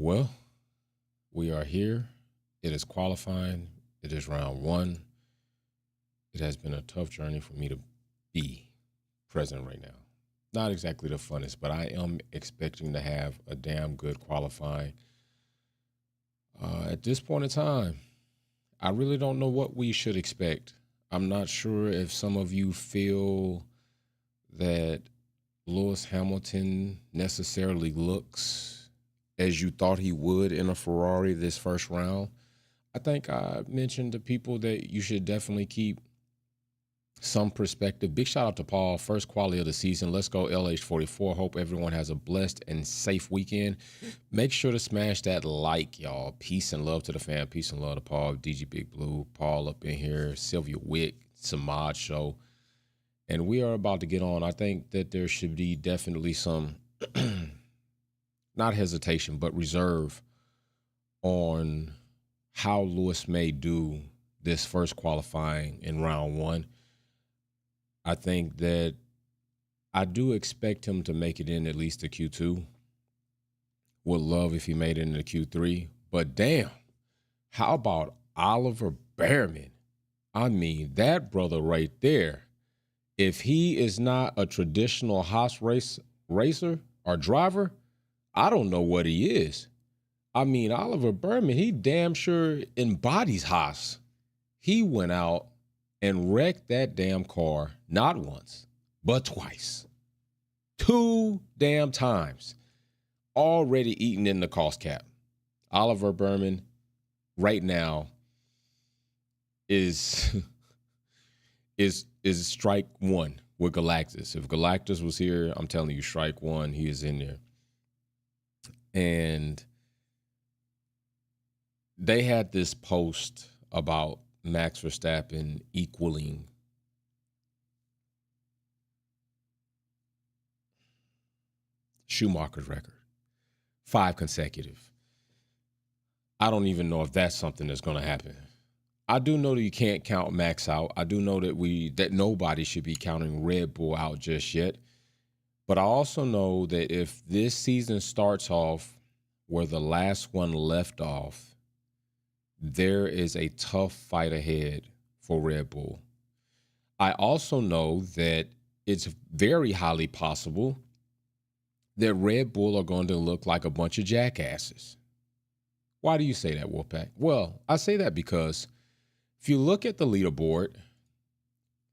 Well, we are here. It is qualifying. It is round one. It has been a tough journey for me to be present right now. Not exactly the funnest, but I am expecting to have a damn good qualifying. At this point in time, I really don't know what we should expect. I'm not sure if some of you feel that Lewis Hamilton necessarily looks as you thought he would in a Ferrari this first round. I think I mentioned to people that you should definitely keep some perspective. Big shout out to Paul, first quality of the season. Let's go LH44. Hope everyone has a blessed and safe weekend. Make sure to smash that like, y'all. Peace and love to the fam. Peace and love to Paul, DG Big Blue, Paul up in here, Sylvia Wick, Samad Show. And we are about to get on. I think that there should be definitely some, not hesitation, but reserve on how Lewis may do this first qualifying in round one. I think that I do expect him to make it in at least to Q2. Would love if he made it into Q3. But damn, how about Oliver Behrman? I mean, that brother right there, if he is not a traditional Haas racer or driver, I don't know what he is. I mean, Oliver Behrman, he damn sure embodies Haas. He went out and wrecked that damn car not once, but twice. 2 damn times. Already eating in the cost cap. Oliver Behrman right now is strike one with Galactus. If Galactus was here, I'm telling you, strike one, he is in there. And they had this post about Max Verstappen equaling Schumacher's record. 5 consecutive. I don't even know if that's something that's going to happen. I do know that you can't count Max out. I do know that nobody should be counting Red Bull out just yet. But I also know that if this season starts off where the last one left off, there is a tough fight ahead for Red Bull. I also know that it's very highly possible that Red Bull are going to look like a bunch of jackasses. Why do you say that, Wolfpack? Well, I say that because if you look at the leaderboard,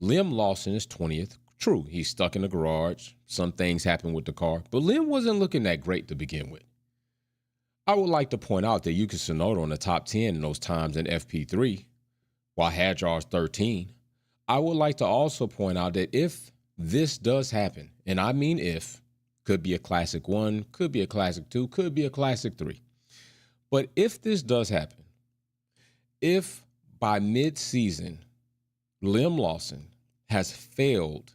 Liam Lawson is 20th. True, he's stuck in the garage. Some things happen with the car, but Liam wasn't looking that great to begin with. I would like to point out that Yuki Tsunoda on the top 10 in those times in FP3, while Hadjar's 13. I would like to also point out that if this does happen, and I mean if, could be a Classic 1, could be a Classic 2, could be a Classic 3. But if this does happen, if by mid-season Liam Lawson has failed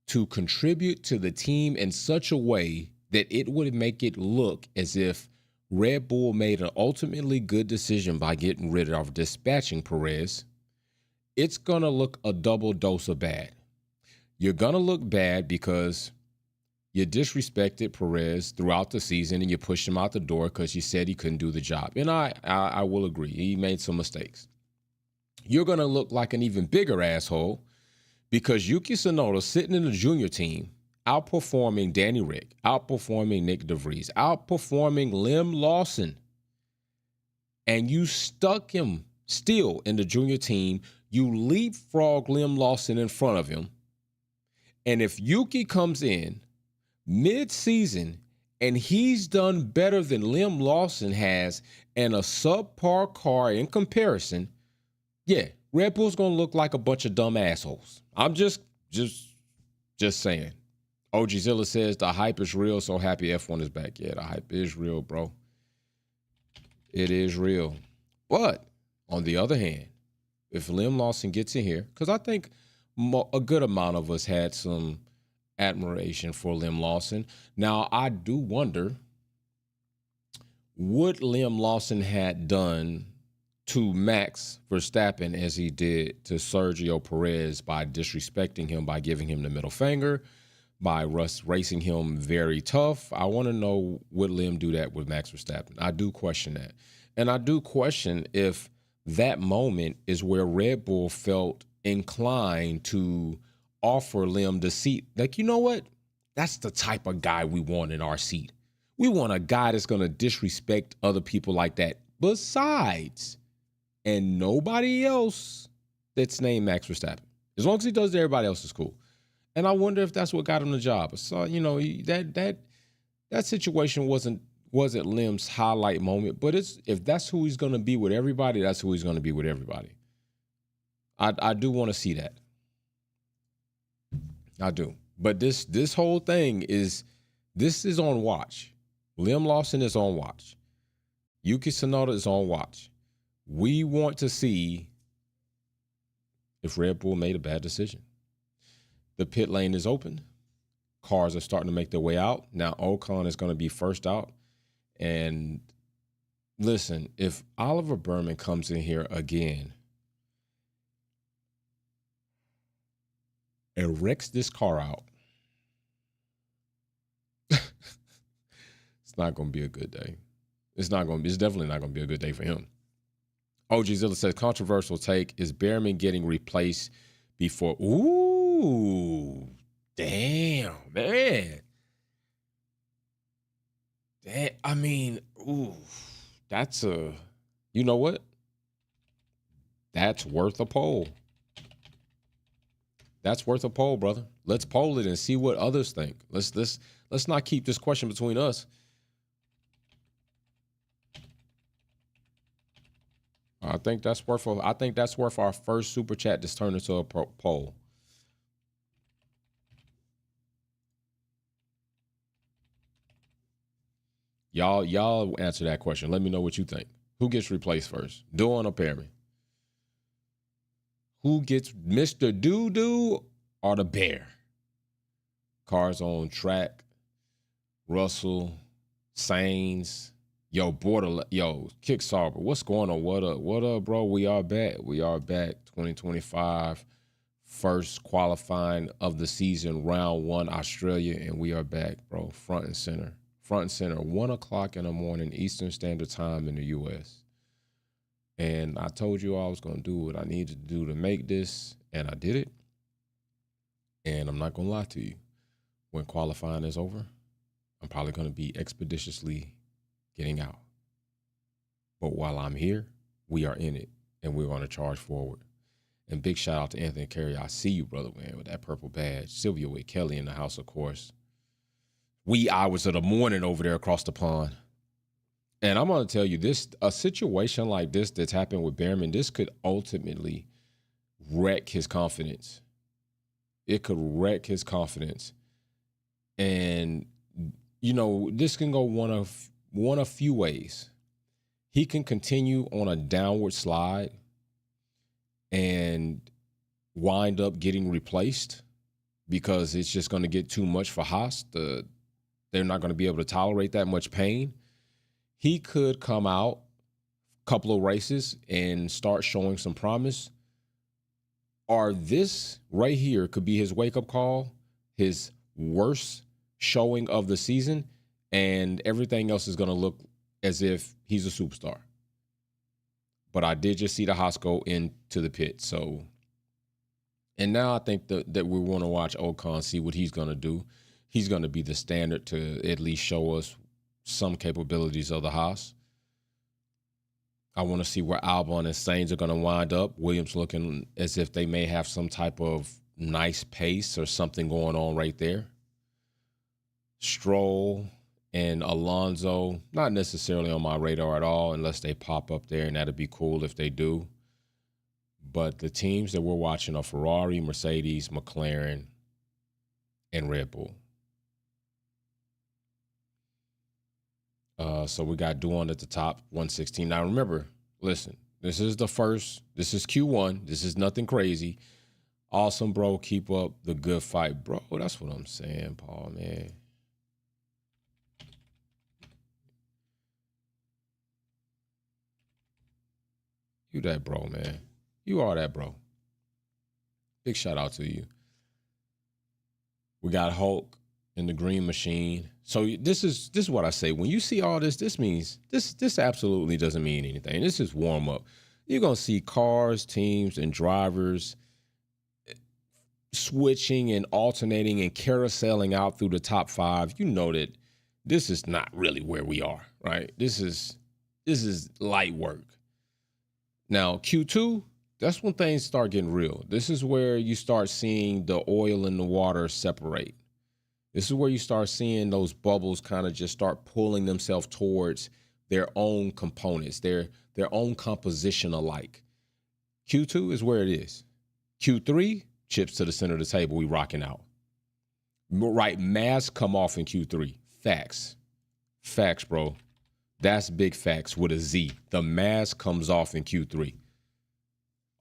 to contribute to the team in such a way that it would make it look as if Red Bull made an ultimately good decision by getting rid of dispatching Perez, it's going to look a double dose of bad. You're going to look bad because you disrespected Perez throughout the season and you pushed him out the door because you said he couldn't do the job. And I will agree. He made some mistakes. You're going to look like an even bigger asshole because Yuki Tsunoda sitting in the junior team, outperforming Danny Rick, outperforming Nick DeVries, outperforming Liam Lawson, and you stuck him still in the junior team. You leapfrog Liam Lawson in front of him. And if Yuki comes in mid-season and he's done better than Liam Lawson has and a subpar car in comparison, yeah, Red Bull's going to look like a bunch of dumb assholes. I'm just saying. OG Zilla says the hype is real, so happy F1 is back. Yeah, the hype is real, bro. It is real. But on the other hand, if Liam Lawson gets in here, because I think a good amount of us had some admiration for Liam Lawson. Now, I do wonder what Liam Lawson had done to Max Verstappen as he did to Sergio Perez by disrespecting him, by giving him the middle finger, by Russ racing him very tough. I want to know, would Lim do that with Max Verstappen? I do question that. And I do question if that moment is where Red Bull felt inclined to offer Lim the seat. Like, you know what? That's the type of guy we want in our seat. We want a guy that's going to disrespect other people like that. Besides, and nobody else that's named Max Verstappen. As long as he does, everybody else is cool. And I wonder if that's what got him the job. So, you know, that situation wasn't Lim's highlight moment, but if that's who he's going to be with everybody, that's who he's going to be with everybody. I do want to see that. I do. But this whole thing is on watch. Lim Lawson is on watch. Yuki Tsunoda is on watch. We want to see if Red Bull made a bad decision. The pit lane is open. Cars are starting to make their way out. Now Ocon is going to be first out. And listen, if Oliver Berman comes in here again and wrecks this car out, it's not going to be a good day. It's definitely not going to be a good day for him. OG Zilla says, controversial take, is Behrman getting replaced before? Ooh, damn, man. I mean, ooh, that's you know what? That's worth a poll. That's worth a poll, brother. Let's poll it and see what others think. Let's not keep this question between us. I think that's worth our first super chat that's turned into a poll. Y'all answer that question. Let me know what you think. Who gets replaced first? Doohan or Perry? Who gets Mr. Doo-Doo or the Bear? Cars on track. Russell, Sainz. Yo, Kick Sauber. What's going on? What up, bro? We are back. 2025. First qualifying of the season, round 1, Australia, and we are back, bro. Front and center, 1 o'clock in the morning, Eastern Standard Time in the U.S. And I told you I was going to do what I needed to do to make this, and I did it. And I'm not going to lie to you. When qualifying is over, I'm probably going to be expeditiously getting out. But while I'm here, we are in it, and we're going to charge forward. And big shout out to Anthony Carey. I see you, brother, man, with that purple badge. Sylvia with Kelly in the house, of course. Wee hours of the morning over there across the pond. And I'm going to tell you this, a situation like this that's happened with Behrman, this could ultimately wreck his confidence. It could wreck his confidence. And, you know, this can go one of few ways. He can continue on a downward slide and wind up getting replaced because it's just going to get too much for Haas. They're not going to be able to tolerate that much pain. He could come out a couple of races and start showing some promise. Or this right here could be his wake-up call, his worst showing of the season, and everything else is going to look as if he's a superstar. But I did just see the Haas go into the pit. So, and now I think that we want to watch Ocon, see what he's going to do. He's going to be the standard to at least show us some capabilities of the Haas. I want to see where Albon and Sainz are going to wind up. Williams looking as if they may have some type of nice pace or something going on right there. Stroll and Alonso, not necessarily on my radar at all unless they pop up there, and that'd be cool if they do. But the teams that we're watching are Ferrari, Mercedes, McLaren, and Red Bull. So we got Doohan at the top, 116. Now remember, listen, this is Q1. This is nothing crazy. Awesome, bro. Keep up the good fight, bro. That's what I'm saying, Paul, man. You that bro, man. You are that bro. Big shout out to you. We got Hulk in the green machine. So this is what I say. When you see all this, this means this absolutely doesn't mean anything. This is warm up. You're gonna see cars, teams, and drivers switching and alternating and carouseling out through the top 5. You know that this is not really where we are, right? This is light work. Now, Q2, that's when things start getting real. This is where you start seeing the oil and the water separate. This is where you start seeing those bubbles kind of just start pulling themselves towards their own components, their own composition alike. Q2 is where it is. Q3, chips to the center of the table, we rocking out. Right, masks come off in Q3. Facts. Facts, bro. That's big facts with a Z. The mask comes off in Q3.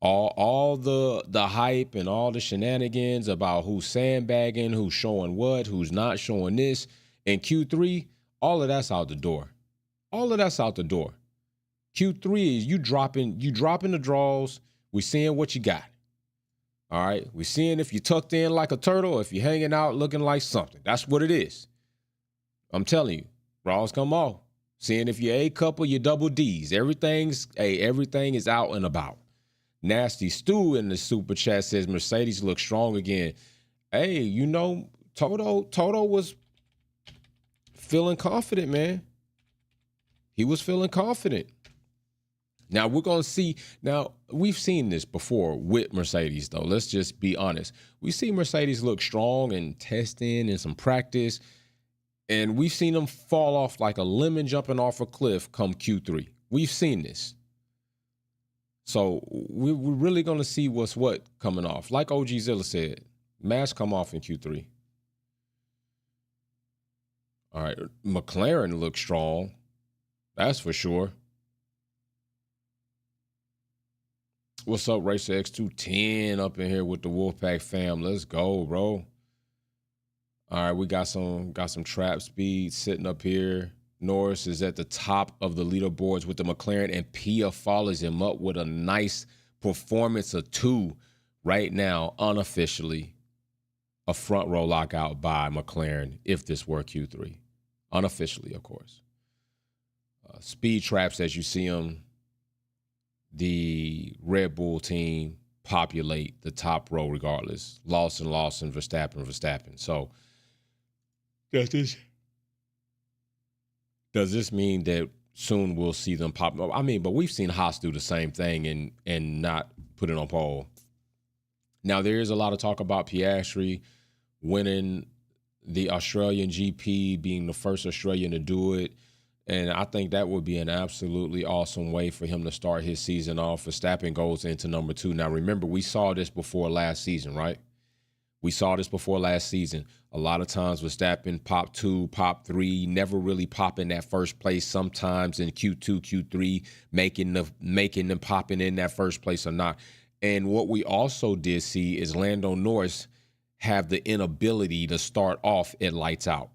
All the hype and all the shenanigans about who's sandbagging, who's showing what, who's not showing this. In Q3, all of that's out the door. All of that's out the door. Q3 is you dropping the draws. We seeing what you got. All right. We seeing if you tucked in like a turtle, or if you're hanging out looking like something. That's what it is. I'm telling you, draws come off. Seeing if you're A couple, you're double D's. Everything is out and about. Nasty Stu in the super chat says Mercedes looks strong again. Hey, you know, Toto was feeling confident, man. He was feeling confident. Now we're going to see. Now we've seen this before with Mercedes, though. Let's just be honest. We see Mercedes look strong and testing and some practice, and we've seen them fall off like a lemon jumping off a cliff come Q3. We've seen this. So we're really going to see what's what coming off. Like OG Zilla said, masks come off in Q3. All right, McLaren looks strong. That's for sure. What's up, Racer X210 up in here with the Wolfpack fam? Let's go, bro. All right, we got some trap speed sitting up here. Norris is at the top of the leaderboards with the McLaren, and Pia follows him up with a nice performance of 2 right now, unofficially. A front row lockout by McLaren if this were Q3. Unofficially, of course. Speed traps, as you see them, the Red Bull team populate the top row regardless. Lawson, Verstappen. So does this mean that soon we'll see them pop? I mean, but we've seen Haas do the same thing and not put it on pole. Now, there is a lot of talk about Piastri winning the Australian GP, being the first Australian to do it. And I think that would be an absolutely awesome way for him to start his season off. Verstappen goes into number 2. Now, remember, we saw this before last season, right? We saw this before last season. A lot of times Verstappen pop 2, pop 3, never really popping that first place. Sometimes in Q2, Q3, making them popping in that first place or not. And what we also did see is Lando Norris have the inability to start off at lights out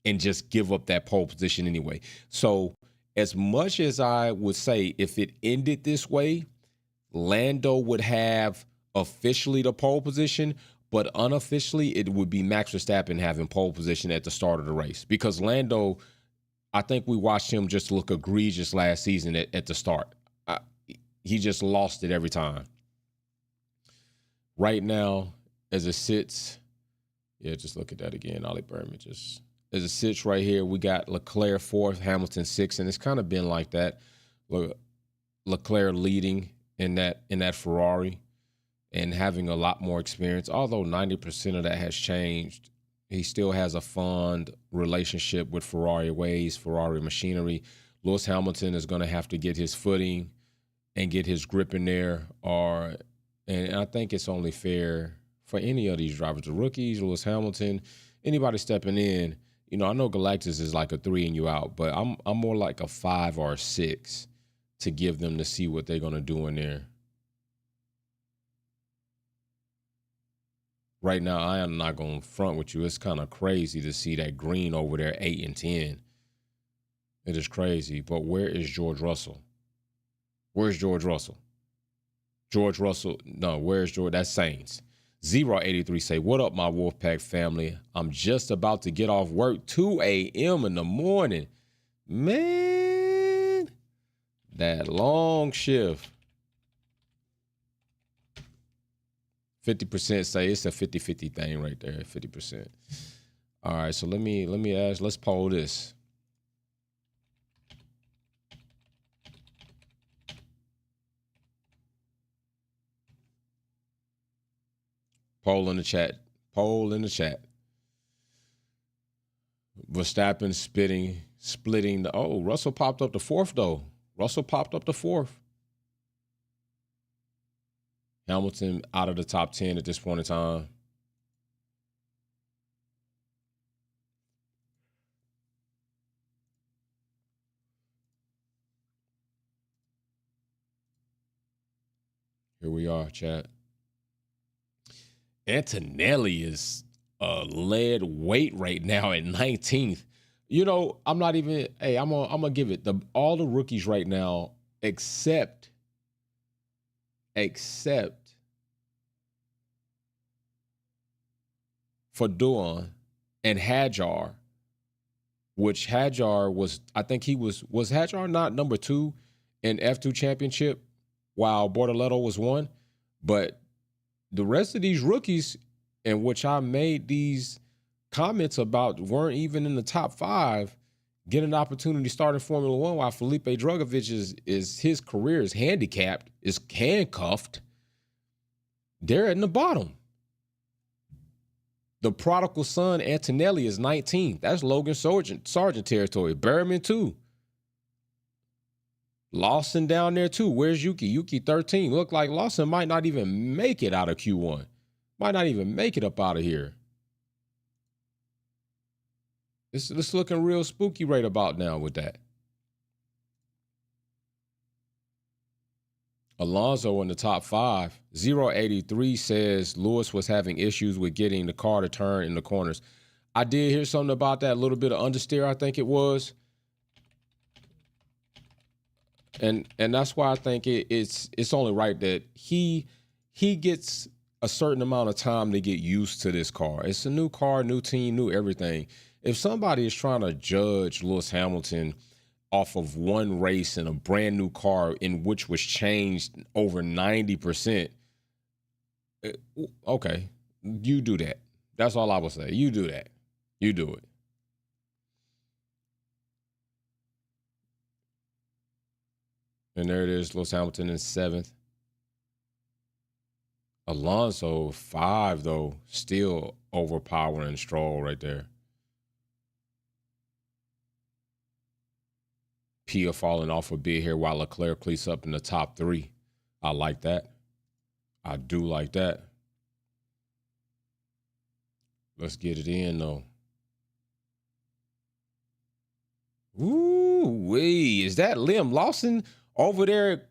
and just give up that pole position anyway. So as much as I would say if it ended this way, Lando would have officially the pole position, but unofficially it would be Max Verstappen having pole position at the start of the race. Because Lando, I think we watched him just look egregious last season at the start. He just lost it every time. Right now, as it sits, just look at that again, Ollie Berman. Just as it sits right here, we got Leclerc 4th, Hamilton 6th, and it's kind of been like that. Leclerc leading in that Ferrari and having a lot more experience. Although 90% of that has changed, he still has a fond relationship with Ferrari ways, Ferrari machinery. Lewis Hamilton is going to have to get his footing and get his grip in there, and I think it's only fair for any of these drivers, the rookies, Lewis Hamilton, anybody stepping in. You know, I know Galactus is like a 3 and you out, but I'm more like a 5 or a 6 to give them to see what they're going to do in there. Right now, I am not going to front with you. It's kind of crazy to see that green over there, 8 and 10. It is crazy. But where is George Russell? Where's George Russell? Where's George? That's Sainz. 083 say, what up, my Wolfpack family? I'm just about to get off work, 2 a.m. in the morning. Man, that long shift. 50% say it's a 50-50 thing right there, 50%. All right, so let me ask, let's poll this. Poll in the chat. Poll in the chat. Verstappen splitting the. Oh, Russell popped up the fourth though. Russell popped up the fourth. Hamilton out of the top 10 at this point in time. Here we are, chat. Antonelli is lead weight right now at 19th. You know, I'm not even. Hey, I'm gonna give it all the rookies right now, except for Duan and Hadjar, which Hadjar was. I think he was Hadjar not number 2 in F2 championship, while Bortoletto was 1, but the rest of these rookies, in which I made these comments about, weren't even in the top 5, getting an opportunity starting Formula One, while Felipe Drugovich is his career is handicapped, is handcuffed. They're in the bottom. The prodigal son, Antonelli, is 19th. That's Logan Sargent territory. Berriman, too. Lawson down there too. Where's Yuki? Yuki 13. Look like Lawson might not even make it out of Q1. Might not even make it up out of here. It's looking real spooky right about now with that. Alonso in the top 5. 083 says Lewis was having issues with getting the car to turn in the corners. I did hear something about that. A little bit of understeer, I think it was. And that's why I think it's only right that he gets a certain amount of time to get used to this car. It's a new car, new team, new everything. If somebody is trying to judge Lewis Hamilton off of one race in a brand new car in which was changed over 90%, okay, you do that. That's all I will say. You do that. You do it. And there it is, Lewis Hamilton in 7th. Alonso 5, though, still overpowering Stroll right there. Pia falling off a bit here while Leclerc cleats up in the top 3. I like that. I do like that. Let's get it in, though. Ooh-wee. Is that Liam Lawson over there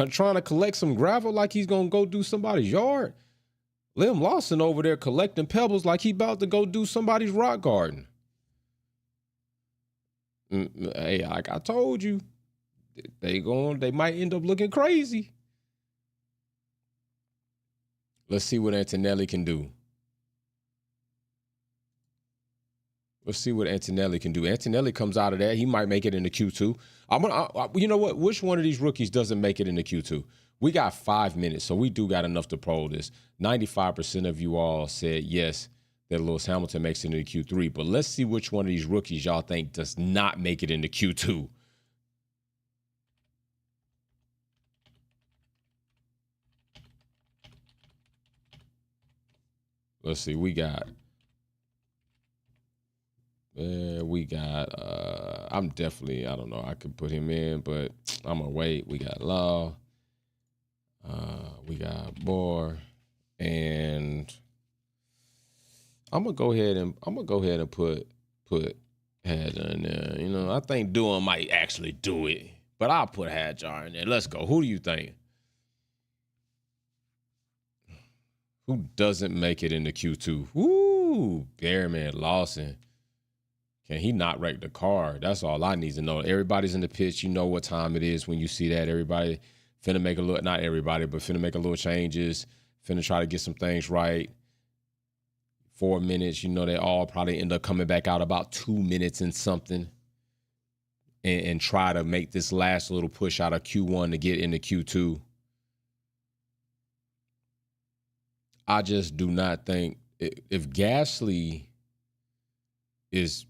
trying to collect some gravel like he's going to go do somebody's yard? Liam Lawson over there collecting pebbles like he about to go do somebody's rock garden. Hey, like I told you, they might end up looking crazy. Let's see what Antonelli can do. Let's see what Antonelli can do. Antonelli comes out of that. He might make it into Q2. You know what? Which one of these rookies doesn't make it into Q2? We got 5 minutes, so we do got enough to poll this. 95% of you all said yes, that Lewis Hamilton makes it into Q3. But let's see which one of these rookies y'all think does not make it into Q2. Let's see. We got, I'm definitely, I don't know, I could put him in, but I'm going to wait. We got Law. We got Moore. And I'm gonna go ahead and put Hadjar in there. You know, I think Duan might actually do it, but I'll put Hadjar in there. Let's go. Who do you think? Who doesn't make it into Q2? Ooh, Bearman Lawson. Can he not wreck the car? That's all I need to know. Everybody's in the pitch. You know what time it is when you see that. Everybody finna make a little, not everybody, but finna make a little changes. finna try to get some things right. 4 minutes, they all probably end up coming back out about 2 minutes and something, and try to make this last little push out of Q1 to get into Q2. I just do not think if Gasly is,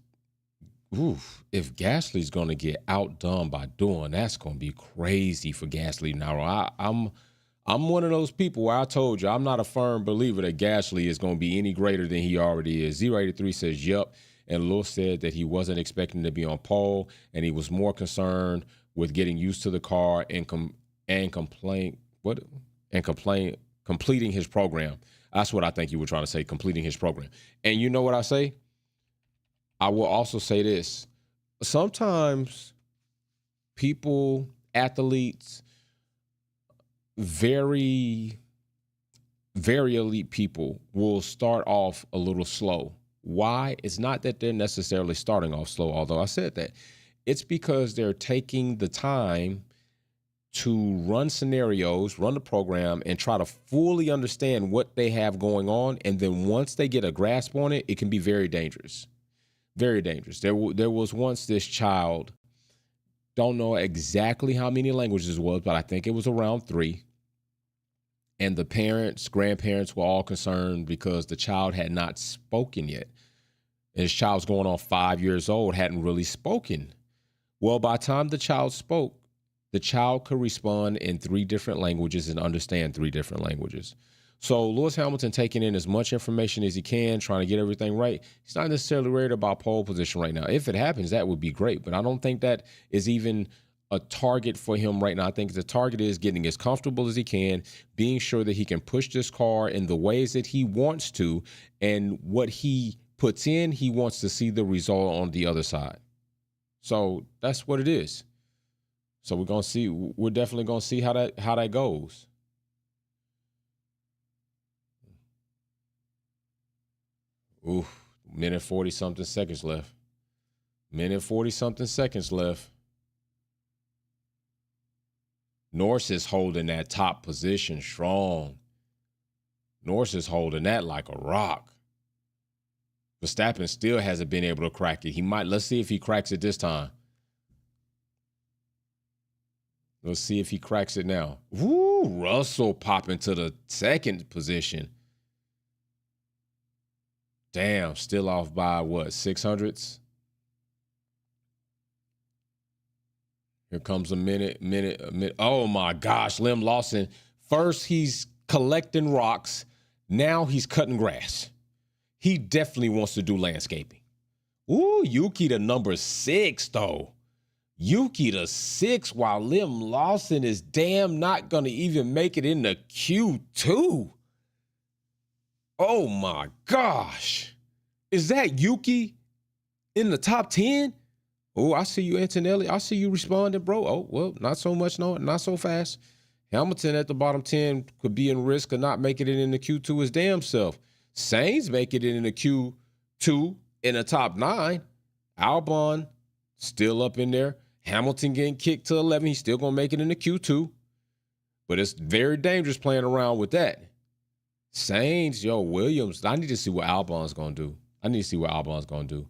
if Gasly's going to get outdone by Dorn, that's going to be crazy for Gasly. Now, I'm one of those people where I told you I'm not a firm believer that Gasly is going to be any greater than he already is. 083 says, yep. And Lewis said that he wasn't expecting to be on pole, and he was more concerned with getting used to the car and completing his program. That's what I think you were trying to say, completing his program. And you know what I say? I will also say this. Sometimes people, athletes, very, very elite people will start off a little slow. Why? It's not that they're necessarily starting off slow, although I said that. It's because they're taking the time to run scenarios, run the program, and try to fully understand what they have going on. And then once they get a grasp on it, it can be very dangerous. Very dangerous. There was once this child, don't know exactly how many languages it was, but I think it was around 3. And the parents, grandparents were all concerned because the child had not spoken yet. And this child's going on 5 years old, hadn't really spoken. Well, by the time the child spoke, the child could respond in 3 different languages and understand 3 different languages. So Lewis Hamilton taking in as much information as he can, trying to get everything right. He's not necessarily worried about pole position right now. If it happens, that would be great. But I don't think that is even a target for him right now. I think the target is getting as comfortable as he can, being sure that he can push this car in the ways that he wants to, and what he puts in, he wants to see the result on the other side. So that's what it is. So we're definitely gonna see how that goes. Ooh, minute 40 something seconds left. Minute 40 something seconds left. Norris is holding that top position strong. Norris is holding that like a rock. Verstappen still hasn't been able to crack it. Let's see if he cracks it this time. Let's see if he cracks it now. Woo, Russell popping to the 2nd position. Damn, still off by what, 600ths? Here comes a minute. Oh my gosh, Liam Lawson. First he's collecting rocks. Now he's cutting grass. He definitely wants to do landscaping. Ooh, Yuki to number 6 though. Yuki to 6 while Liam Lawson is damn not going to even make it into Q2. Oh my gosh. Is that Yuki in the top 10? Oh, I see you, Antonelli. I see you responding, bro. Oh, well, not so much, no, not so fast. Hamilton at the bottom 10 could be in risk of not making it in the Q2 his damn self. Sainz making it in the Q2 in the top 9. Albon still up in there. Hamilton getting kicked to 11. He's still going to make it in the Q2. But it's very dangerous playing around with that. Sainz, Williams. I need to see what Albon's going to do.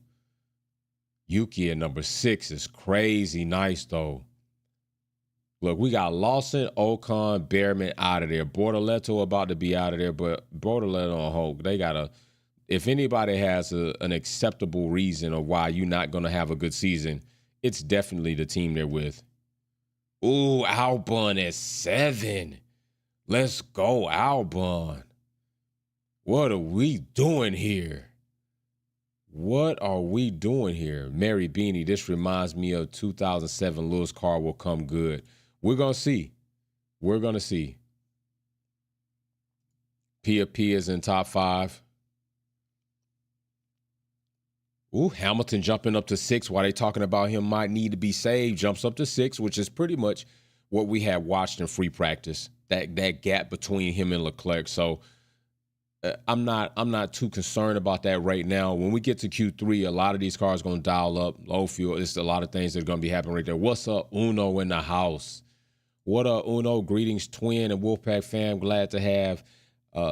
Yuki at number 6 is crazy nice, though. Look, we got Lawson, Ocon, Behrman out of there. Bortoleto about to be out of there, but Bortoleto on hold. They got to, if anybody has an acceptable reason of why you're not going to have a good season, it's definitely the team they're with. Ooh, Albon at 7. Let's go, Albon. What are we doing here? What are we doing here? Mary Beanie, this reminds me of 2007 Lewis car will come good. We're going to see. Pia is in top 5. Ooh, Hamilton jumping up to 6 while they talking about him might need to be saved. Jumps up to 6, which is pretty much what we had watched in free practice. That gap between him and Leclerc. So I'm not too concerned about that right now. When we get to Q3, a lot of these cars are going to dial up, low fuel. It's a lot of things that are going to be happening right there. What's up, Uno in the house? What up, Uno? Greetings, Twin and Wolfpack fam. Glad to have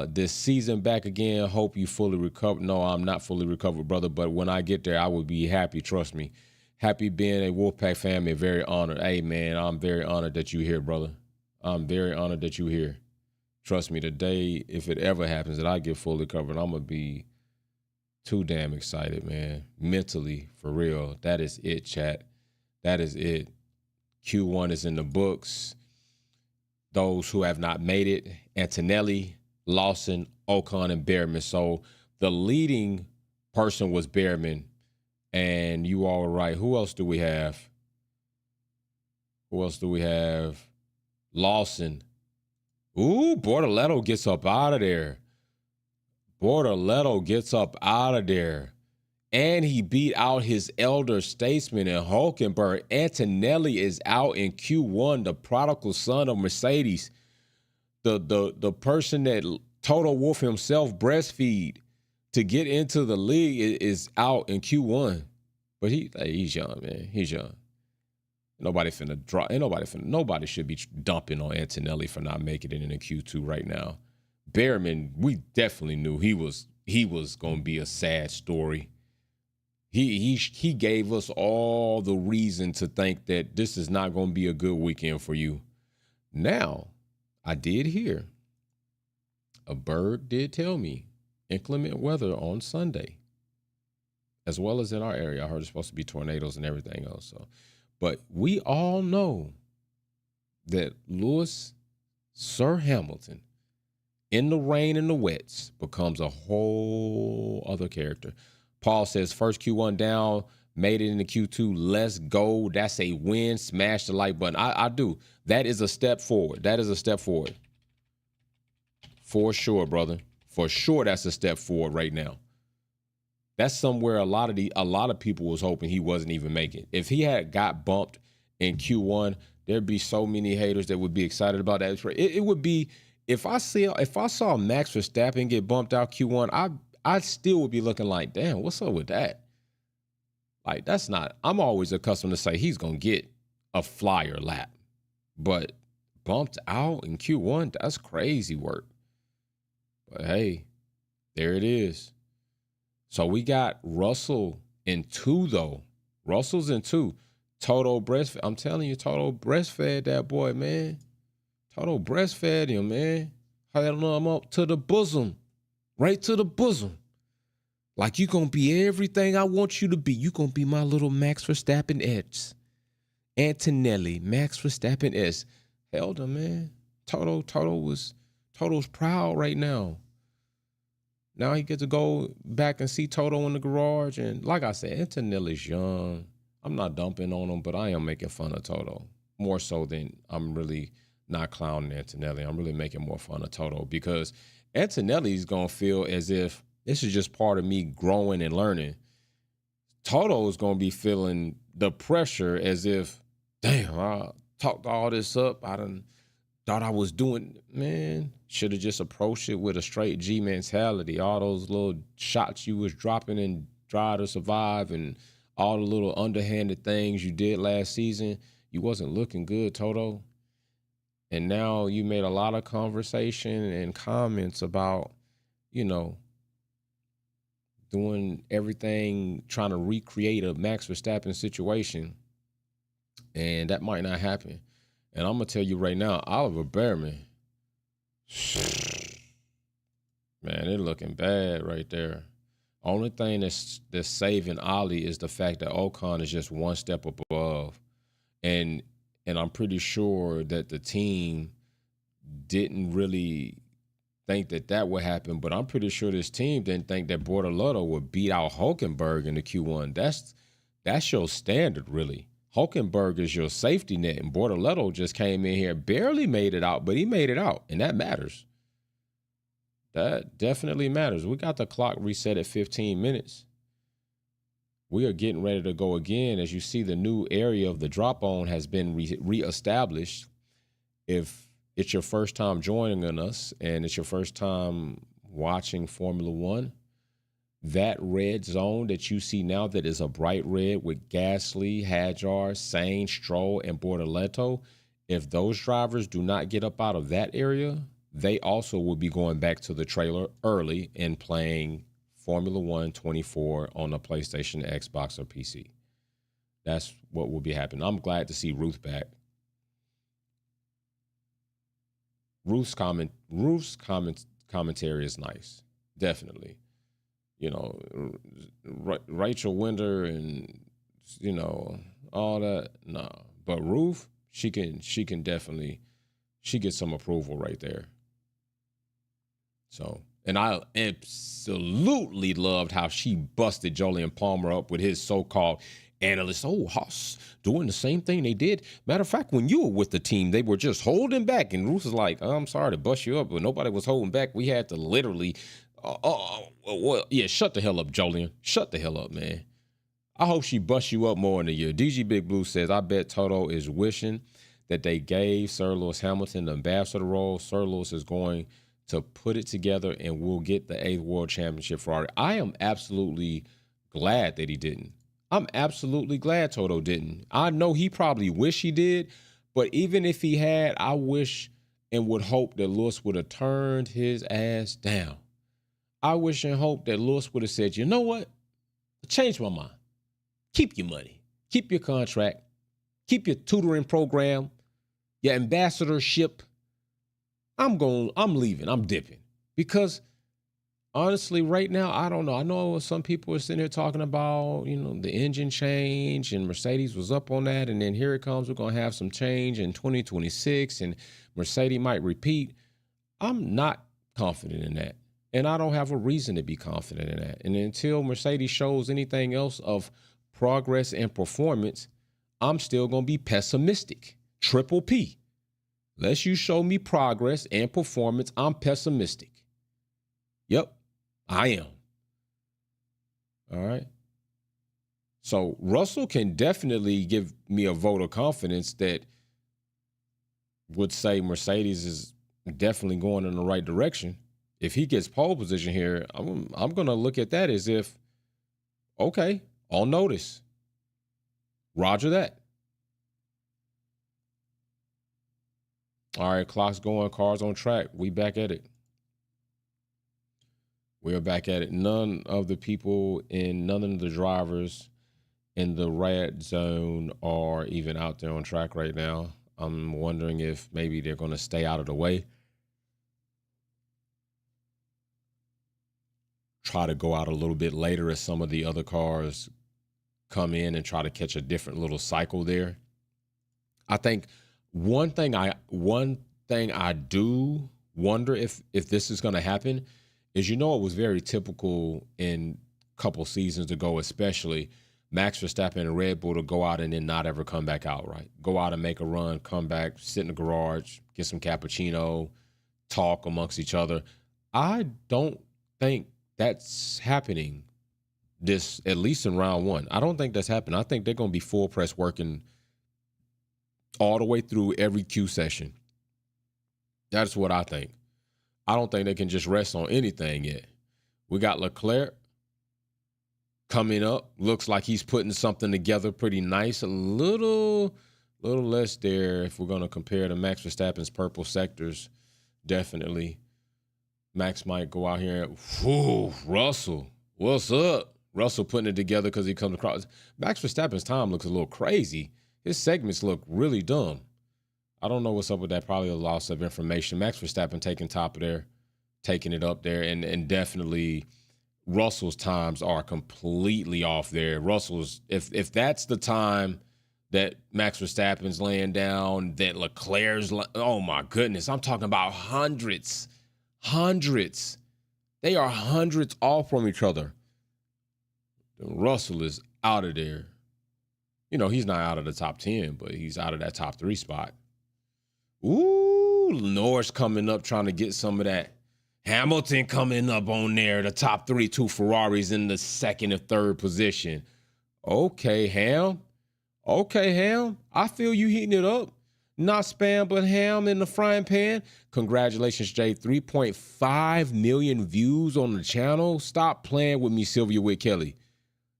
This season back again. Hope you fully recover. No, I'm not fully recovered, brother. But when I get there, I will be happy. Trust me. Happy being a Wolfpack family. Very honored. Hey, man, I'm very honored that you're here, brother. I'm very honored that you're here. Trust me, today, if it ever happens that I get fully covered, I'm going to be too damn excited, man. Mentally, for real. That is it, chat. That is it. Q1 is in the books. Those who have not made it, Antonelli, Lawson, Ocon, and Behrman. So the leading person was Behrman, and you all were right. Who else do we have? Who else do we have? Lawson. Ooh, Bortoletto gets up out of there. Bortoletto gets up out of there. And he beat out his elder statesman in Hulkenberg. Antonelli is out in Q1, the prodigal son of Mercedes. The person that Toto Wolff himself breastfeed to get into the league is out in Q1. But he's young, man. He's young. Nobody finna drop. Nobody should be dumping on Antonelli for not making it in the Q2 right now. Behrman, we definitely knew he was gonna be a sad story. He gave us all the reason to think that this is not gonna be a good weekend for you. Now, I did hear a bird did tell me inclement weather on Sunday, as well as in our area. I heard it's supposed to be tornadoes and everything else. So. But we all know that Lewis, Sir Hamilton, in the rain and the wets, becomes a whole other character. Paul says, first Q1 down, made it into Q2, let's go. That's a win. Smash the like button. I do. That is a step forward. That is a step forward. For sure, brother. For sure, that's a step forward right now. That's somewhere a lot of people was hoping he wasn't even making. If he had got bumped in Q1, there'd be so many haters that would be excited about that. It would be if I saw Max Verstappen get bumped out Q1, I still would be looking like, damn, what's up with that? Like that's not. I'm always accustomed to say he's gonna get a flyer lap, but bumped out in Q1, that's crazy work. But hey, there it is. So we got Russell in 2, though. Russell's in 2. Toto breastfed. I'm telling you, Toto breastfed that boy, man. Toto breastfed him, man. Held him up to the bosom. Right to the bosom. Like you going to be everything I want you to be. You going to be my little Max Verstappen X. Antonelli, Max Verstappen S. Held him, man. Toto's proud right now. Now he gets to go back and see Toto in the garage. And like I said, Antonelli's young. I'm not dumping on him, but I am making fun of Toto. More so than I'm really not clowning Antonelli. I'm really making more fun of Toto because Antonelli's going to feel as if this is just part of me growing and learning. Toto's going to be feeling the pressure as if, damn, I talked all this up. I done thought I was doing, man, should have just approached it with a straight G mentality. All those little shots you was dropping and Drive to Survive and all the little underhanded things you did last season, you wasn't looking good, Toto. And now you made a lot of conversation and comments about, doing everything, trying to recreate a Max Verstappen situation. And that might not happen. And I'm going to tell you right now, Oliver Behrman, man, they're looking bad right there. Only thing that's saving Ollie is the fact that Ocon is just one step above. And I'm pretty sure that the team didn't really think that would happen, but I'm pretty sure this team didn't think that Bortoletto would beat out Hulkenberg in the Q1. That's your standard, really. Hulkenberg is your safety net, and Bortoletto just came in here, barely made it out, but he made it out, and that matters. That definitely matters. We got the clock reset at 15 minutes. We are getting ready to go again. As you see, the new area of the drop-on has been reestablished. If it's your first time joining us and it's your first time watching Formula One, that red zone that you see now that is a bright red with Gasly, Hadjar, Sainz, Stroll, and Bortoletto, if those drivers do not get up out of that area, they also will be going back to the trailer early and playing Formula One 24 on a PlayStation, Xbox, or PC. That's what will be happening. I'm glad to see Ruth back. Ruth's commentary is nice, definitely. You know, Rachel Winder and all that. No, but Ruth, she can definitely, she gets some approval right there. So, and I absolutely loved how she busted Jolyon Palmer up with his so-called analysts. Oh, Haas doing the same thing they did. Matter of fact, when you were with the team, they were just holding back. And Ruth was like, I'm sorry to bust you up, but nobody was holding back. We had to literally, well, yeah, shut the hell up, Jolyon. Shut the hell up, man. I hope she busts you up more in a year. DG Big Blue says, I bet Toto is wishing that they gave Sir Lewis Hamilton the ambassador role. Sir Lewis is going to put it together and we'll get the 8th World Championship Ferrari. I am absolutely glad that he didn't. I'm absolutely glad Toto didn't. I know he probably wish he did, but even if he had, I wish and would hope that Lewis would have turned his ass down. I wish and hope that Lewis would have said, you know what? I changed my mind. Keep your money. Keep your contract. Keep your tutoring program, your ambassadorship. I'm leaving. I'm dipping. Because honestly, right now, I don't know. I know some people are sitting here talking about, the engine change and Mercedes was up on that. And then here it comes. We're going to have some change in 2026 and Mercedes might repeat. I'm not confident in that. And I don't have a reason to be confident in that. And until Mercedes shows anything else of progress and performance, I'm still going to be pessimistic. Triple P. Unless you show me progress and performance, I'm pessimistic. Yep, I am. All right. So Russell can definitely give me a vote of confidence that would say Mercedes is definitely going in the right direction. If he gets pole position here, I'm going to look at that as if, okay, on notice. Roger that. All right, clock's going, cars on track. We back at it. We're back at it. None of the drivers in the red zone are even out there on track right now. I'm wondering if maybe they're going to stay out of the way. Try to go out a little bit later as some of the other cars come in and try to catch a different little cycle there. I think one thing I do wonder if this is going to happen is, it was very typical in a couple seasons ago, especially Max Verstappen and Red Bull to go out and then not ever come back out, right? Go out and make a run, come back, sit in the garage, get some cappuccino, talk amongst each other. I don't think that's happening at least in round one. I don't think that's happening. I think they're going to be full press working all the way through every Q session. That's what I think. I don't think they can just rest on anything yet. We got Leclerc coming up. Looks like he's putting something together pretty nice. A little less there if we're going to compare to Max Verstappen's purple sectors. Definitely. Max might go out here and, Russell, what's up? Russell putting it together because he comes across. Max Verstappen's time looks a little crazy. His segments look really dumb. I don't know what's up with that. Probably a loss of information. Max Verstappen taking it up there, and definitely Russell's times are completely off there. Russell's, if that's the time that Max Verstappen's laying down, that Leclerc's, oh my goodness, I'm talking about hundreds. They are hundreds off from each other. Russell is out of there. He's not out of the top 10, but he's out of that top 3 spot. Ooh, Norris coming up trying to get some of that. Hamilton coming up on there, the top 3, 2 Ferraris in the 2nd and 3rd position. Okay, Ham. I feel you heating it up. Not spam, but ham in the frying pan. Congratulations, Jay. 3.5 million views on the channel. Stop playing with me, Sylvia Witt Kelly.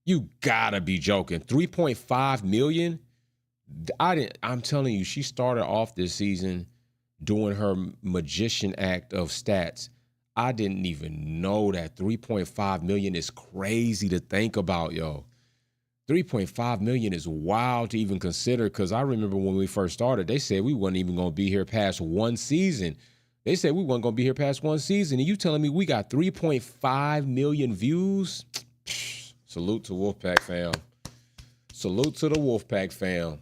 You gotta be joking. 3.5 million? I'm telling you, she started off this season doing her magician act of stats. I didn't even know that 3.5 million is crazy to think about, yo. 3.5 million is wild to even consider, because I remember when we first started, they said we wasn't even going to be here past one season. They said we weren't going to be here past one season. And you telling me we got 3.5 million views? Salute to Wolfpack fam. Salute to the Wolfpack fam.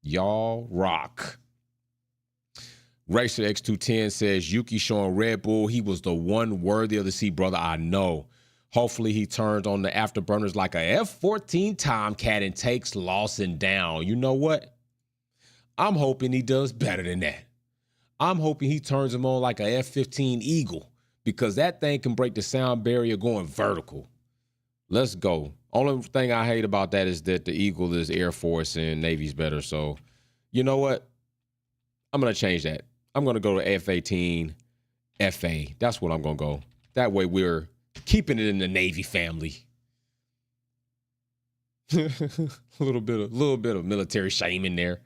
Y'all rock. Racer X210 says, Yuki showing Red Bull. He was the one worthy of the seat, brother. I know. Hopefully he turns on the afterburners like a F-14 Tomcat and takes Lawson down. You know what? I'm hoping he does better than that. I'm hoping he turns him on like a F-15 Eagle, because that thing can break the sound barrier going vertical. Let's go. Only thing I hate about that is that the Eagle is Air Force and Navy's better. So, you know what? I'm going to change that. I'm going to go to F-18 FA. That's what I'm going to go. That way we're keeping it in the Navy family. a little bit of military shame in there.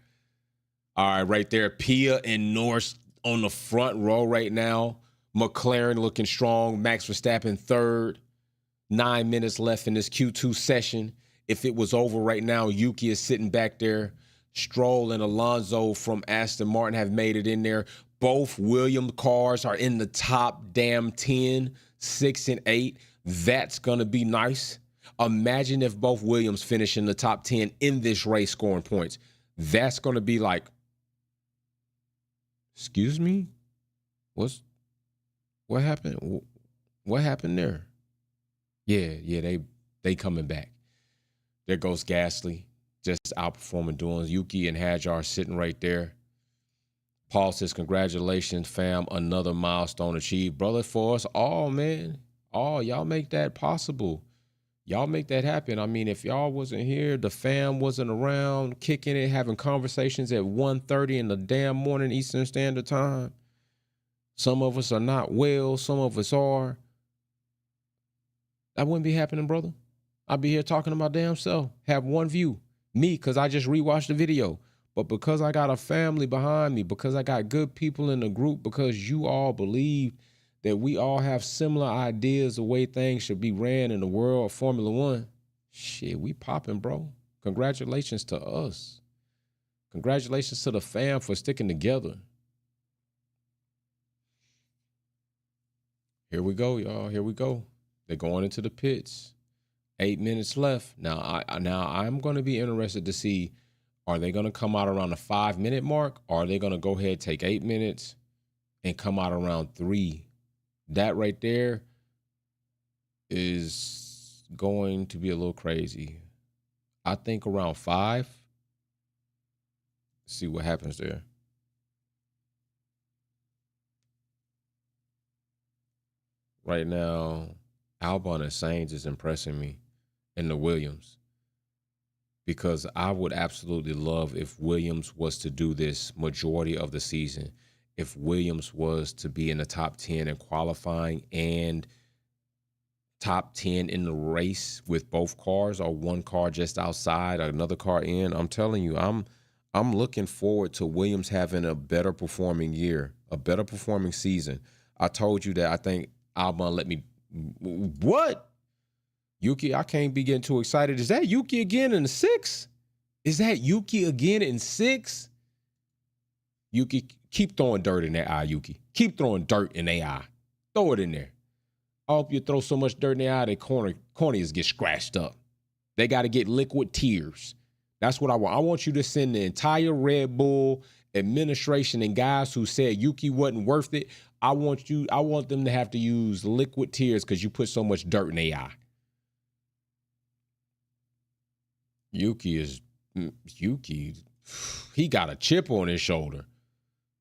All right, right there. Pia and Norris on the front row right now. McLaren looking strong. Max Verstappen third. 9 minutes left in this Q2 session. If it was over right now, Yuki is sitting back there. Stroll and Alonso from Aston Martin have made it in there. Both Williams cars are in the top damn 10, 6 and 8. That's going to be nice. Imagine if both Williams finish in the top 10 in this race scoring points. That's going to be like, excuse me? What happened? What happened there? Yeah, they coming back. There goes Gasly, just outperforming Doones. Yuki and Hadjar sitting right there. Paul says, congratulations, fam. Another milestone achieved. Brother, for us all, man. All, y'all make that possible. Y'all make that happen. I mean, if y'all wasn't here, the fam wasn't around, kicking it, having conversations at 1:30 in the damn morning Eastern Standard Time. Some of us are not well. Some of us are. That wouldn't be happening, brother. I'd be here talking to my damn self. Have one view. Me, because I just rewatched the video. But because I got a family behind me, because I got good people in the group, because you all believe that we all have similar ideas of the way things should be ran in the world of Formula One, shit, we popping, bro. Congratulations to us. Congratulations to the fam for sticking together. Here we go, y'all. Here we go. They're going into the pits. 8 minutes left. Now I'm going to be interested to see, are they going to come out around the 5-minute mark, or are they going to go ahead, take 8 minutes, and come out around 3? That right there is going to be a little crazy. I think around 5. See what happens there. Right now, Albon and Sainz is impressing me in the Williams, because I would absolutely love if Williams was to do this majority of the season. If Williams was to be in the top 10 in qualifying and top 10 in the race with both cars, or one car just outside, another car in, I'm telling you, I'm looking forward to Williams having a better performing year, a better performing season. I told you that I think Albon let me. What? Yuki, I can't be getting too excited. Is that Yuki again in the 6? Is that Yuki again in 6? Yuki, keep throwing dirt in that eye, Yuki. Keep throwing dirt in their eye. Throw it in there. I hope you throw so much dirt in their eye that corneas get scratched up. They got to get liquid tears. That's what I want. I want you to send the entire Red Bull administration and guys who said Yuki wasn't worth it. I want them to have to use liquid tears because you put so much dirt in their eye. Yuki, he got a chip on his shoulder.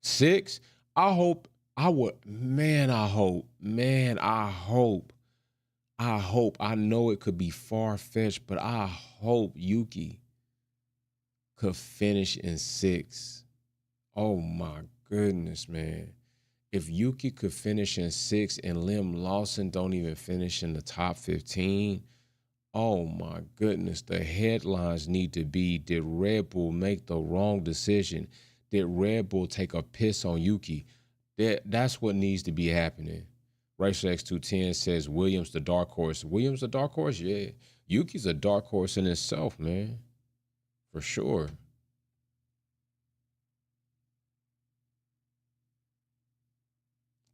6, I hope, I know it could be far-fetched, but I hope Yuki could finish in 6. Oh my goodness, man. If Yuki could finish in 6 and Liam Lawson don't even finish in the top 15, oh my goodness, the headlines need to be, did Red Bull make the wrong decision? did Red Bull take a piss on Yuki? That's what needs to be happening. Racer X210 says Williams the dark horse. Williams the dark horse? Yeah. Yuki's a dark horse in itself, man. For sure.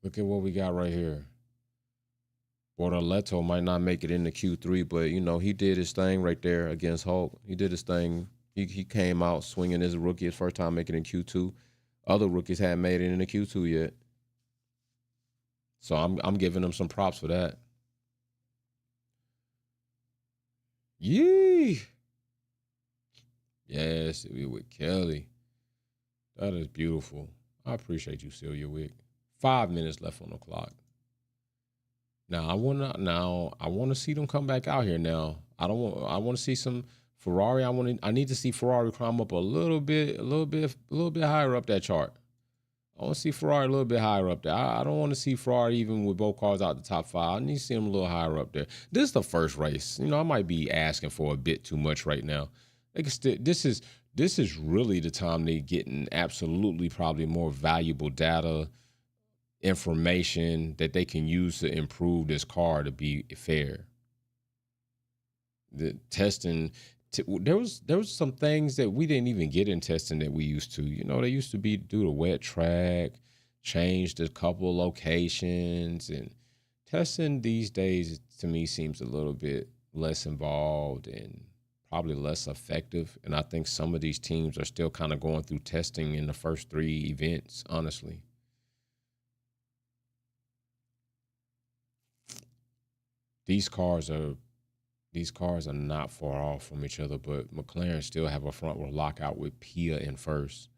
Look at what we got right here. Bortoleto might not make it into Q3, but, you know, he did his thing right there against Hulk. He did his thing. He came out swinging as a rookie, his first time making it in Q2. Other rookies hadn't made it into Q2 yet. So I'm giving him some props for that. Yee. Yes, with Kelly. That is beautiful. I appreciate you, Celia Wick. 5 minutes left on the clock. Now I want to see them come back out here. Now I want to see some Ferrari. I need to see Ferrari climb up a little bit higher up that chart. I want to see Ferrari a little bit higher up there. I don't want to see Ferrari even with both cars out the top 5. I need to see them a little higher up there. This is the first race. You know, I might be asking for a bit too much right now. This is really the time they're getting absolutely probably more valuable data, information that they can use to improve this car to be fair. The testing, there was some things that we didn't even get in testing that we used to. You know, they used to be do the wet track, changed a couple locations, and testing these days to me seems a little bit less involved and probably less effective. And I think some of these teams are still kind of going through testing in the first 3 events, honestly. These cars are not far off from each other, but McLaren still have a front row lockout with Pia in first.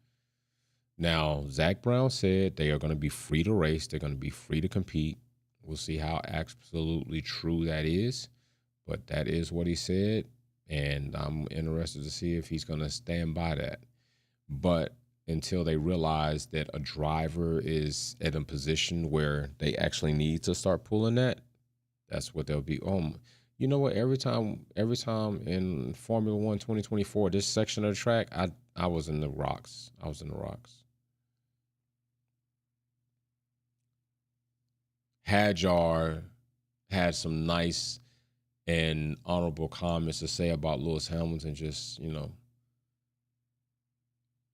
Now, Zach Brown said they are going to be free to race. They're going to be free to compete. We'll see how absolutely true that is, but that is what he said, and I'm interested to see if he's going to stand by that. But until they realize that a driver is at a position where they actually need to start pulling that, that's what they'll be. You know what? Every time in Formula 1 2024, this section of the track, I was in the rocks. Hadjar had some nice and honorable comments to say about Lewis Hamilton. Just, you know,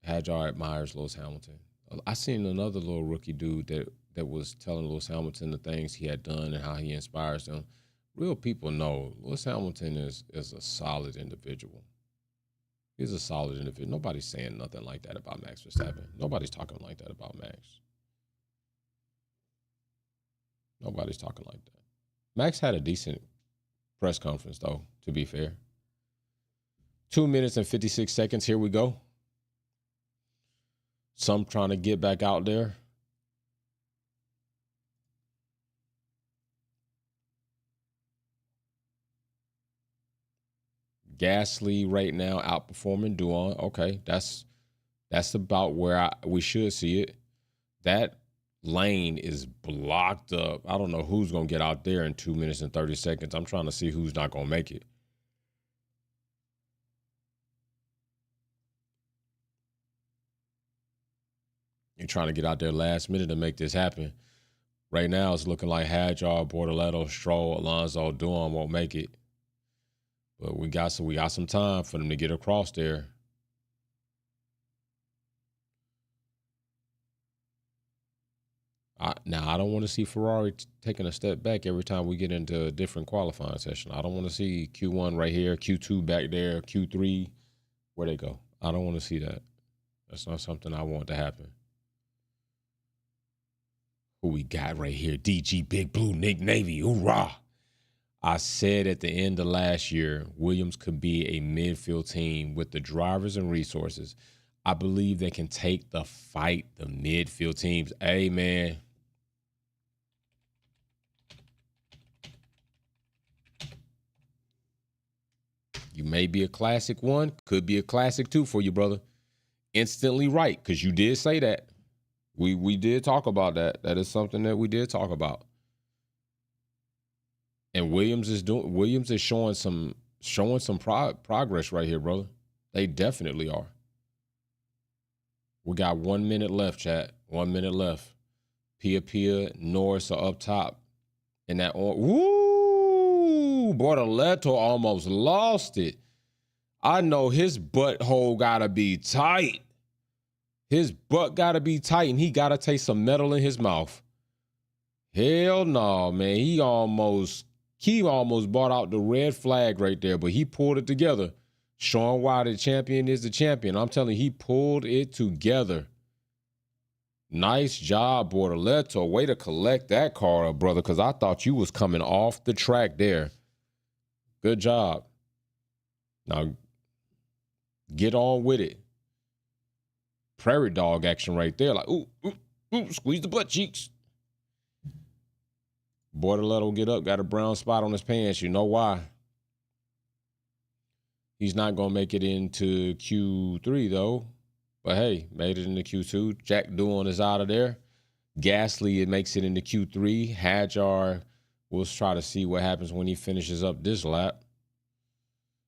Hadjar admires Lewis Hamilton. I seen another little rookie dude that was telling Lewis Hamilton the things he had done and how he inspires them. Real people know Lewis Hamilton is a solid individual. He's a solid individual. Nobody's saying nothing like that about Max Verstappen. Nobody's talking like that about Max. Nobody's talking like that. Max had a decent press conference, though, to be fair. 2 minutes and 56 seconds. Here we go. Some trying to get back out there. Gasly right now outperforming Duan. Okay, that's about where we should see it. That lane is blocked up. I don't know who's going to get out there in 2 minutes and 30 seconds. I'm trying to see who's not going to make it. You're trying to get out there last minute to make this happen. Right now, it's looking like Hadjar, Bortoleto, Stroll, Alonso, Duan won't make it. But we got some time for them to get across there. Now, I don't want to see Ferrari taking a step back every time we get into a different qualifying session. I don't want to see Q1 right here, Q2 back there, Q3, where they go. I don't want to see that. That's not something I want to happen. Who we got right here? DG Big Blue, Nick Navy, hoorah! I said at the end of last year, Williams could be a midfield team with the drivers and resources. I believe they can take the fight, the midfield teams. Hey, man. You may be a classic 1, could be a classic 2 for you, brother. Instantly right, because you did say that. We did talk about that. That is something that we did talk about. And Williams is showing some progress right here, brother. They definitely are. We got 1 minute left, chat. 1 minute left. Pia, Norris are up top. And that, woo! Bortoleto almost lost it. I know his butthole got to be tight. His butt got to be tight, and he got to taste some metal in his mouth. Hell no, man. He almost brought out the red flag right there, but he pulled it together. Showing why the champion is the champion. I'm telling you, he pulled it together. Nice job, Bortoleto. Way to collect that card up, brother, because I thought you was coming off the track there. Good job. Now, get on with it. Prairie dog action right there. Like, ooh, squeeze the butt cheeks. Bortoleto get up, got a brown spot on his pants. You know why? He's not going to make it into Q3, though. But, hey, made it into Q2. Jack Doohan is out of there. Gasly, it makes it into Q3. Hadjar, we'll try to see what happens when he finishes up this lap.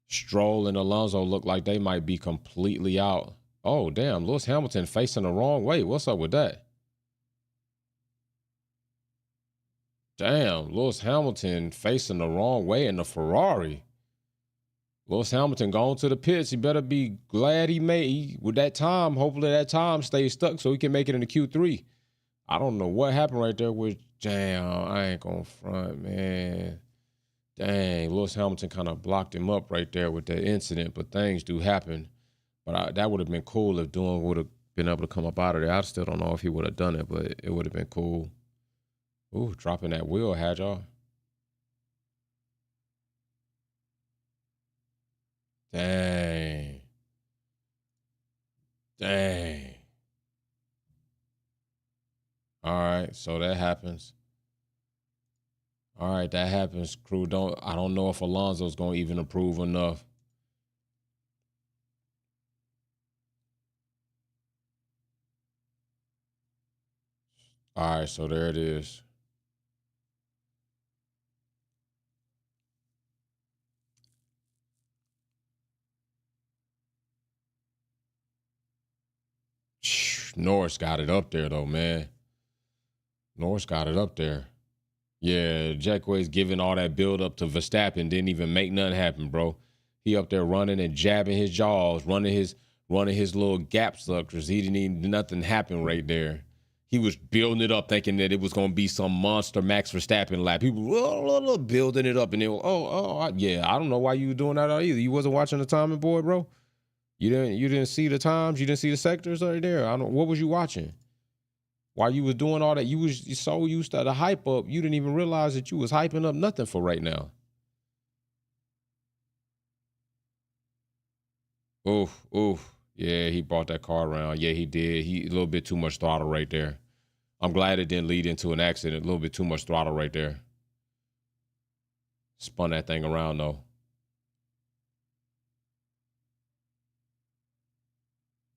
Stroll and Alonso look like they might be completely out. Oh, damn, Lewis Hamilton facing the wrong way. What's up with that? Damn, Lewis Hamilton facing the wrong way in the Ferrari. Lewis Hamilton going to the pits. He better be glad he made with that time. Hopefully that time stays stuck so he can make it into Q3. I don't know what happened right there with, damn, I ain't going to front, man. Dang, Lewis Hamilton kind of blocked him up right there with that incident, but things do happen. But that would have been cool if Doohan would have been able to come up out of there. I still don't know if he would have done it, but it would have been cool. Ooh, dropping that wheel, had y'all. Dang. All right, so that happens. All right, that happens, crew. I don't know if Alonso's going to even improve enough. All right, so there it is. Norris got it up there, though, man. Norris got it up there. Yeah, Jackway's giving all that build up to Verstappen, didn't even make nothing happen, bro. He up there running and jabbing his jaws, running his little gap suckers. He didn't even nothing happen right there. He was building it up, thinking that it was gonna be some monster Max Verstappen lap. People were building it up, and they were, yeah. I don't know why you were doing that either. You wasn't watching the timing board, bro. You didn't see the times. You didn't see the sectors right there. What was you watching? While you was doing all that, you so used to the hype up, you didn't even realize that you was hyping up nothing for right now. Oof. Yeah, he brought that car around. Yeah, he did. He a little bit too much throttle right there. I'm glad it didn't lead into an accident. A little bit too much throttle right there. Spun that thing around, though.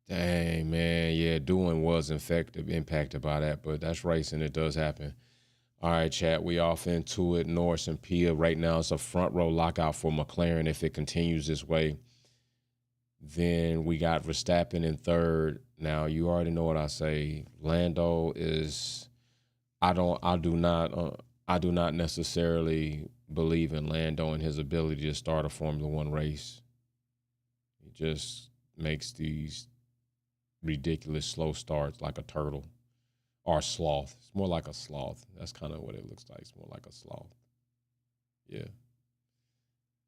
Dang, man. Yeah, Doohan was impacted by that, but that's racing. It does happen. All right, chat, we off into it. Norris and Pia right now. It's a front row lockout for McLaren if it continues this way. Then we got Verstappen in third. Now, you already know what I say. Lando is I do not necessarily believe in Lando and his ability to start a Formula One race. He just makes these ridiculous slow starts like a turtle or a sloth. It's more like a sloth. That's kind of what it looks like. It's more like a sloth. Yeah.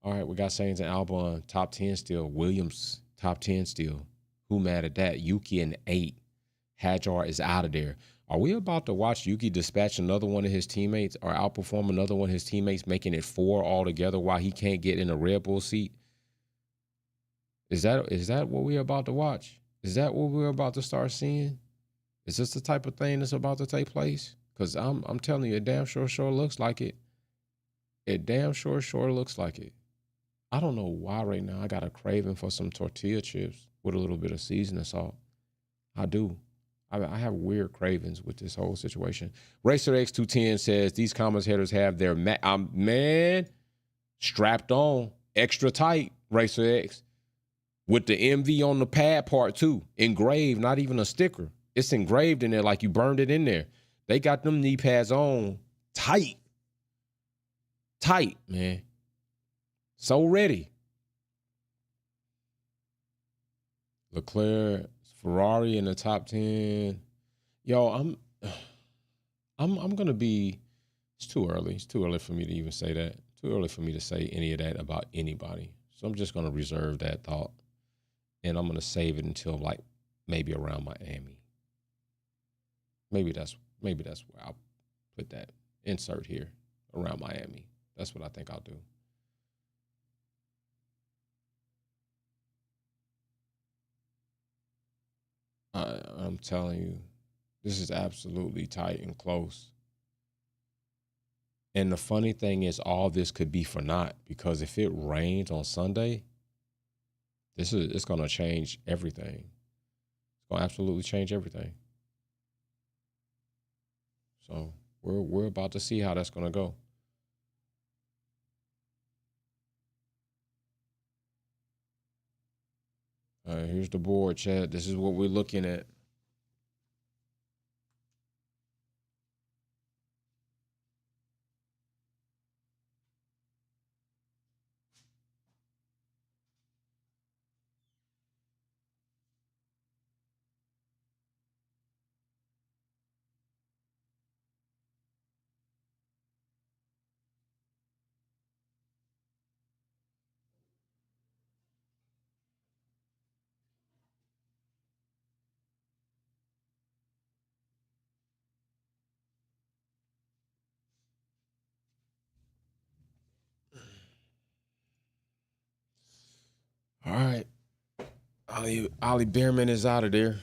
All right, we got Sainz and Albon top 10 still. Williams top 10 still. Who mad at that? Yuki in 8. Hadjar is out of there. Are we about to watch Yuki dispatch another one of his teammates or outperform another one of his teammates, making it 4 altogether while he can't get in a Red Bull seat? Is that what we're about to watch? Is that what we're about to start seeing? Is this the type of thing that's about to take place? Because I'm telling you, it damn sure looks like it. It damn sure looks like it. I don't know why right now I got a craving for some tortilla chips with a little bit of seasoning salt. I do. I have weird cravings with this whole situation. Racer X210 says these commentators have their man strapped on extra tight. Racer X. with the MV on the pad part too, engraved, not even a sticker. It's engraved in there like you burned it in there. They got them knee pads on tight, man. So ready. Leclerc, Ferrari in the top 10. Yo, I'm gonna be. It's too early. It's too early for me to even say that. Too early for me to say any of that about anybody. So I'm just gonna reserve that thought, and I'm gonna save it until like maybe around Miami. Maybe that's where I'll put that insert here around Miami. That's what I think I'll do. I'm telling you, this is absolutely tight and close. And the funny thing is, all this could be for naught, because if it rains on Sunday, it's going to change everything. It's going to absolutely change everything. So we're about to see how that's going to go. All right, here's the board, Chad. This is what we're looking at. All right. Ollie Behrman is out of there.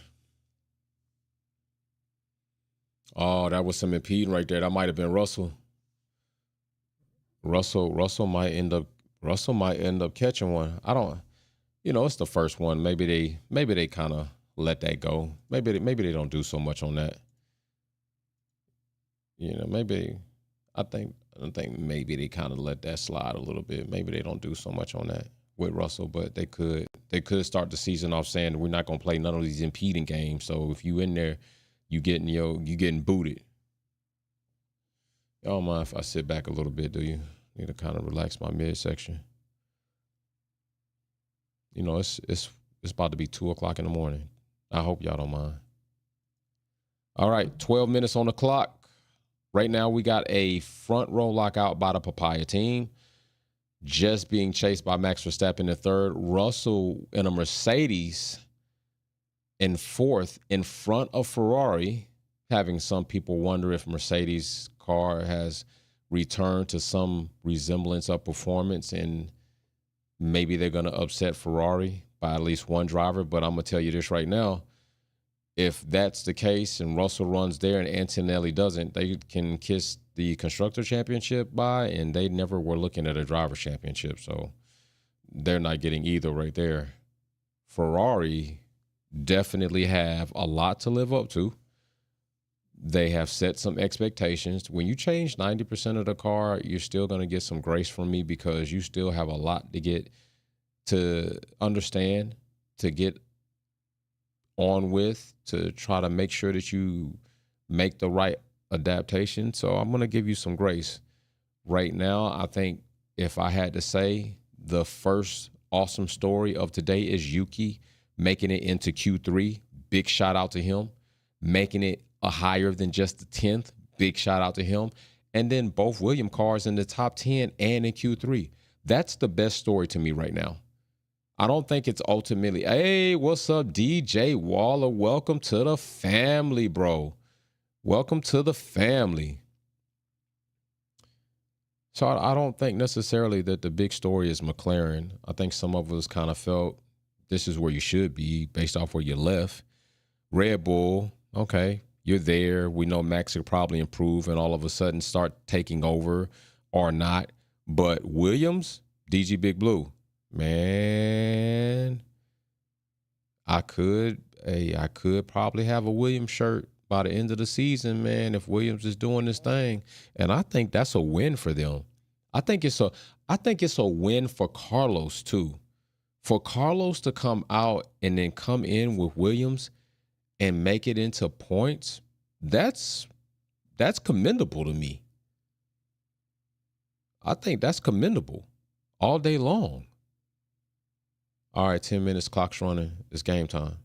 Oh, that was some impeding right there. That might have been Russell. Russell might end up catching one. I don't. It's the first one. Maybe they kind of let that go. Maybe they don't do so much on that. Maybe I think maybe they kind of let that slide a little bit. Maybe they don't do so much on that with Russell, but they could start the season off saying we're not gonna play none of these impeding games. So if you in there, you getting booted. Y'all don't mind if I sit back a little bit, do you? Need to kind of relax my midsection. It's about to be 2:00 in the morning. I hope y'all don't mind. All right, 12 minutes on the clock. Right now, we got a front row lockout by the Papaya team, just being chased by Max Verstappen in third. Russell in a Mercedes in fourth, in front of Ferrari, having some people wonder if Mercedes' car has returned to some resemblance of performance, and maybe they're going to upset Ferrari by at least one driver. But I'm going to tell you this right now. If that's the case and Russell runs there and Antonelli doesn't, they can kiss the Constructor Championship by, and they never were looking at a Driver Championship. So they're not getting either right there. Ferrari definitely have a lot to live up to. They have set some expectations. When you change 90% of the car, you're still going to get some grace from me, because you still have a lot to get to understand, to get on with, to try to make sure that you make the right adaptation. So I'm going to give you some grace. Right now, I think if I had to say, the first awesome story of today is Yuki making it into Q3. Big shout out to him. Making it a higher than just the 10th. Big shout out to him. And then both Williams cars in the top 10 and in Q3. That's the best story to me right now. I don't think it's ultimately, hey, what's up, DJ Waller? Welcome to the family, bro. Welcome to the family. So I don't think necessarily that the big story is McLaren. I think some of us kind of felt this is where you should be based off where you left. Red Bull, okay, you're there. We know Max could probably improve and all of a sudden start taking over or not. But Williams, DG Big Blue, man, I could probably have a Williams shirt by the end of the season, man, if Williams is doing this thing. And I think that's a win for them. I think it's a win for Carlos too. For Carlos to come out and then come in with Williams and make it into points, that's commendable to me. I think that's commendable all day long. All right, 10 minutes, clock's running. It's game time.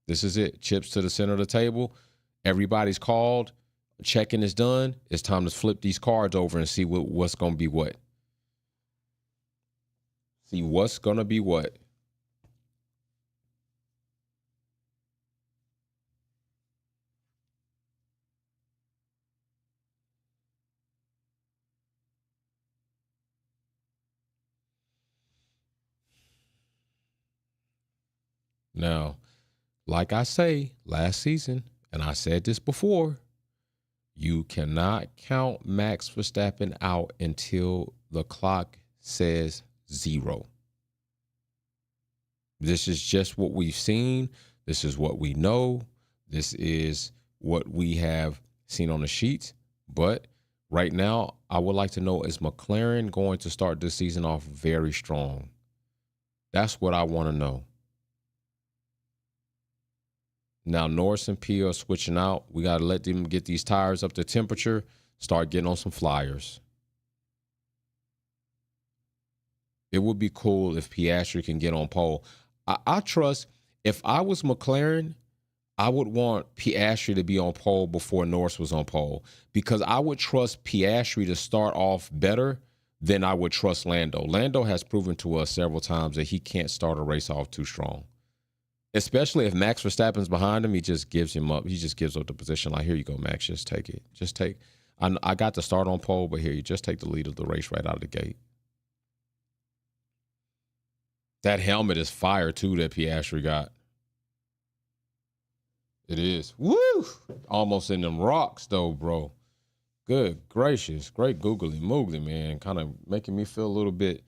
This is it. Chips to the center of the table. Everybody's called. Check-in is done. It's time to flip these cards over and see what's going to be what. See what's going to be what. Now, like I say last season, and I said this before, you cannot count Max Verstappen out until the clock says 0. This is just what we've seen. This is what we know. This is what we have seen on the sheets. But right now, I would like to know, is McLaren going to start this season off very strong? That's what I want to know. Now, Norris and P are switching out. We got to let them get these tires up to temperature, start getting on some flyers. It would be cool if Piastri can get on pole. I trust, if I was McLaren, I would want Piastri to be on pole before Norris was on pole, because I would trust Piastri to start off better than I would trust Lando. Lando has proven to us several times that he can't start a race off too strong. Especially if Max Verstappen's behind him, he just gives him up. He just gives up the position. Like, here you go, Max, just take it. Just take. I got to start on pole, but here, you just take the lead of the race right out of the gate. That helmet is fire, too, that Piastri got. It is. Woo! Almost in them rocks, though, bro. Good gracious. Great googly moogly, man. Kind of making me feel a little bit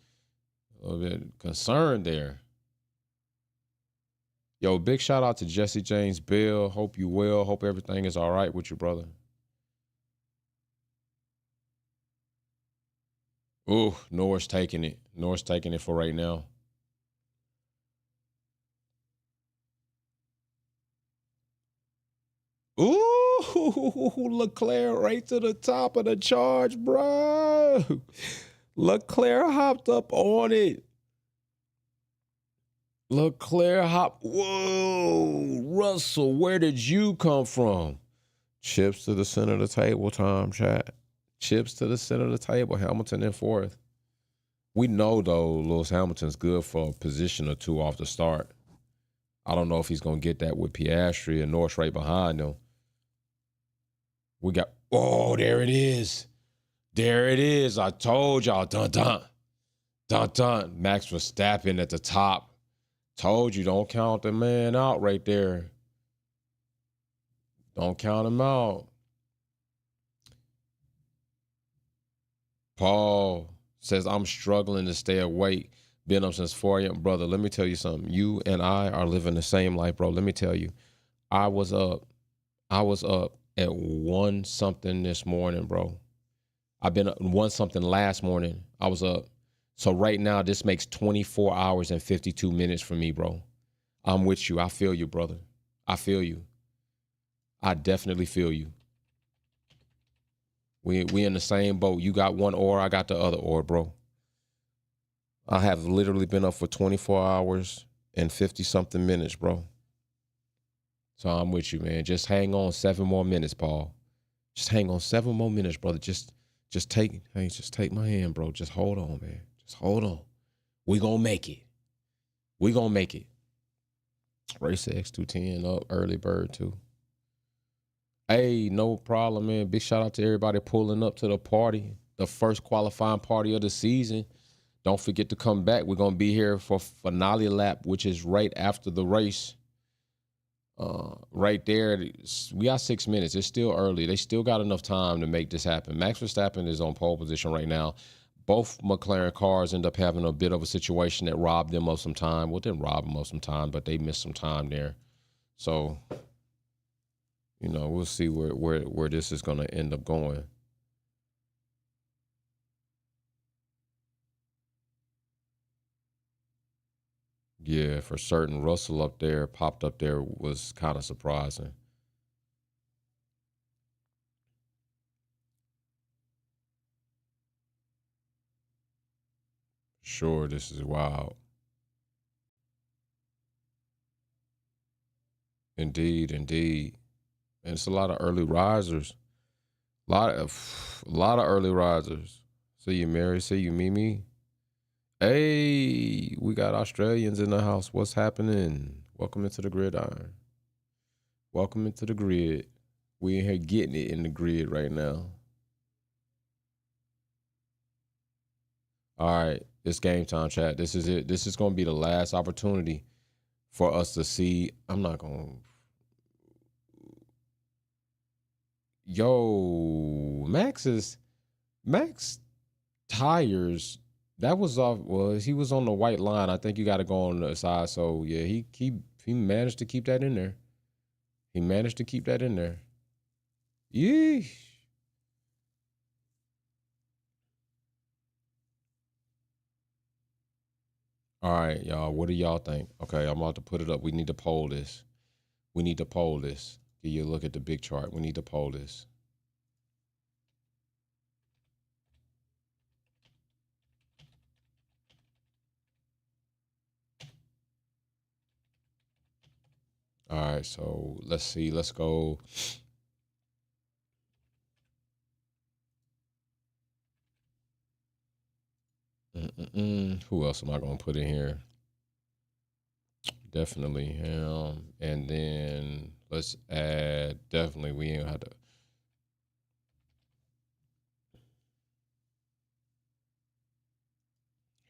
concerned there. Yo, big shout out to Jesse James Bill. Hope you well. Hope everything is all right with you, brother. Ooh, Norris taking it. Norris taking it for right now. Ooh, Leclerc right to the top of the charge, bro. Leclerc hopped up on it. Leclerc hop. Whoa, Russell, where did you come from? Chips to the center of the table time, chat. Chips to the center of the table. Hamilton in fourth. We know, though, Lewis Hamilton's good for a position or two off the start. I don't know if he's going to get that with Piastri and Norris right behind him. We got, oh, there it is. There it is. I told y'all. Dun, dun. Dun, dun. Max Verstappen at the top. Told you, don't count the man out right there. Don't count him out. Paul says, I'm struggling to stay awake. Been up since 4 a.m. Brother, let me tell you something. You and I are living the same life, bro. Let me tell you. I was up at 1 something this morning, bro. I've been up 1 something last morning. I was up. So right now, this makes 24 hours and 52 minutes for me, bro. I'm with you. I feel you, brother. I feel you. I definitely feel you. We in the same boat. You got one oar, I got the other oar, bro. I have literally been up for 24 hours and 50-something minutes, bro. So I'm with you, man. Just hang on 7 more minutes, Paul. Just hang on 7 more minutes, brother. Just take my hand, bro. Just hold on, man. Just hold on. We gonna make it. We gonna make it. Race X210 up, early bird too. Hey, no problem, man. Big shout out to everybody pulling up to the party, the first qualifying party of the season. Don't forget to come back. We're gonna be here for finale lap, which is right after the race. Right there, we got 6 minutes. It's still early. They still got enough time to make this happen. Max Verstappen is on pole position right now. Both McLaren cars end up having a bit of a situation that robbed them of some time. Well, didn't rob them of some time, but they missed some time there. So, you know, we'll see where this is going to end up going. Yeah, for certain, Russell up there popped up there was kind of surprising. Sure, this is wild. Indeed, indeed. And it's a lot of early risers. A lot of early risers. See you, Mary. See you, Mimi. Hey, we got Australians in the house. What's happening? Welcome into the gridiron. Welcome into the grid. We in here getting it in the grid right now. All right, it's game time, chat. This is it. This is going to be the last opportunity for us to see. I'm not going to. Yo, Max tires. That was off. Well, he was on the white line. I think you got to go on the side. So yeah, he managed to keep that in there. He managed to keep that in there. Yeesh. All right, y'all. What do y'all think? Okay, I'm about to put it up. We need to poll this. We need to poll this. Give you a look at the big chart. We need to poll this. All right, so let's see. Let's go. Who else am I gonna put in here? Definitely him, and then let's add. Definitely, we ain't have to.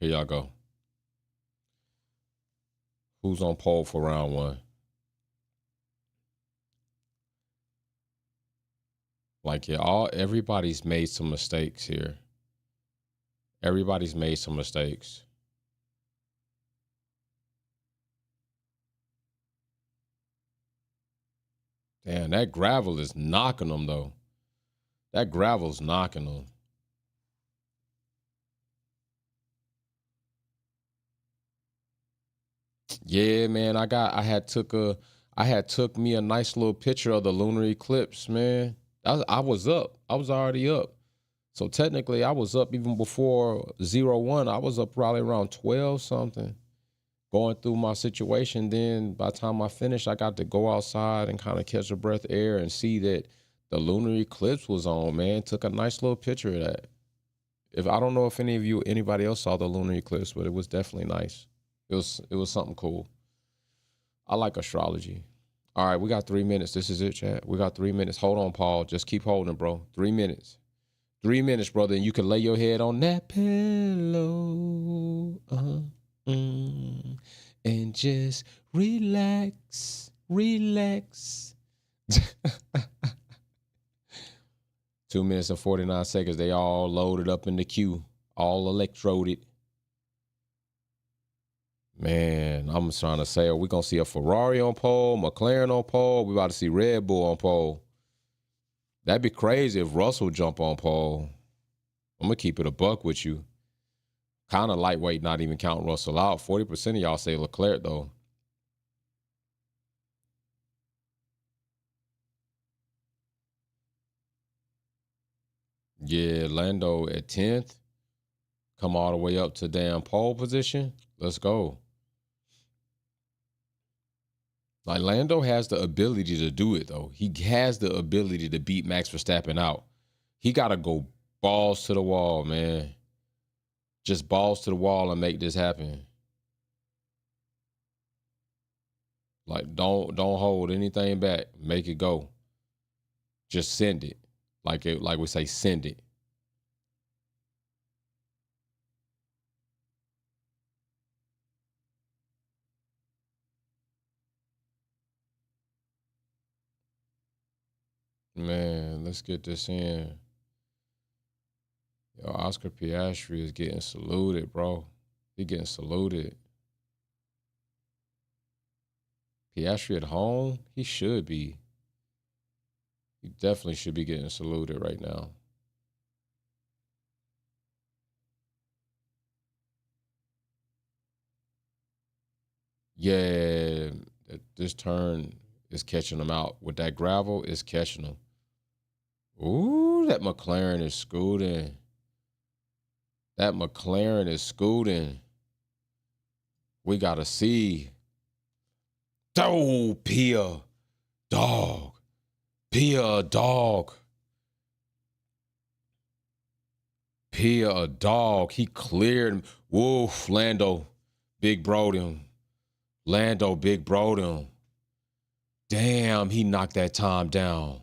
Here y'all go. Who's on poll for round one? Like yeah, everybody's made some mistakes here. Everybody's made some mistakes. Damn, that gravel is knocking them though. That gravel's knocking them. Yeah, man. I had took me a nice little picture of the lunar eclipse, man. I was up. I was already up. So technically I was up even before 01. I was up probably around 12 something. Going through my situation. Then by the time I finished, I got to go outside and kind of catch a breath of air and see that the lunar eclipse was on, man. Took a nice little picture of that. If I don't know if anybody else saw the lunar eclipse, but it was definitely nice. It was something cool. I like astrology. All right, we got 3 minutes. This is it, chat. We got 3 minutes. Hold on, Paul. Just keep holding, bro. 3 minutes. 3 minutes, brother, and you can lay your head on that pillow. And just relax. Relax. 2 minutes and 49 seconds. They all loaded up in the queue. All electroded. Man, I'm trying to say, are we going to see a Ferrari on pole, McLaren on pole? We about to see Red Bull on pole. That'd be crazy if Russell jump on pole. I'm going to keep it a buck with you. Kind of lightweight, not even counting Russell out. 40% of y'all say Leclerc, though. Yeah, Lando at 10th. Come all the way up to damn pole position. Let's go. Like Lando has the ability to do it though. He has the ability to beat Max Verstappen out. He gotta go balls to the wall, man. Just balls to the wall and make this happen. Like don't hold anything back. Make it go. Just send it. Like we say, send it. Man, let's get this in. Yo, Oscar Piastri is getting saluted, bro. He getting saluted. Piastri at home? He should be. He definitely should be getting saluted right now. Yeah, this turn is catching them out. With that gravel, it's catching them. Ooh, that McLaren is scooting. That McLaren is scooting. We got to see. Oh, Pia, dog. Pia, dog. Pia, a dog. He cleared him. Woof, Lando. Big broed him. Lando, big broed him. Damn, he knocked that time down.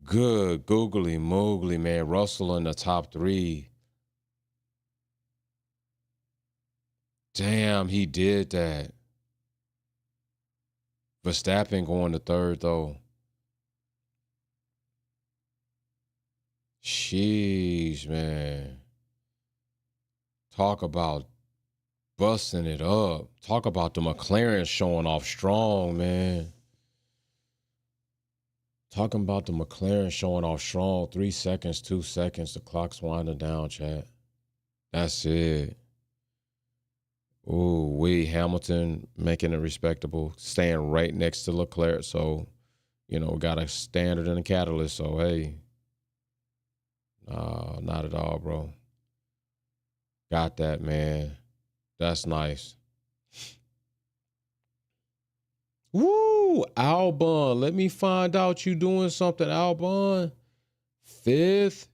Good, googly moogly, man. Russell in the top 3. Damn, he did that. Verstappen going to 3rd, though. Sheesh, man. Talk about busting it up. Talk about the McLaren showing off strong, man. Talking about the McLaren showing off strong. 3 seconds, 2 seconds. The clock's winding down, chat. That's it. Ooh, Hamilton making it respectable. Staying right next to Leclerc. So, we got a standard and a catalyst. So, hey. Not at all, bro. Got that, man. That's nice. Woo, Albon. Let me find out you doing something, Albon. 5th.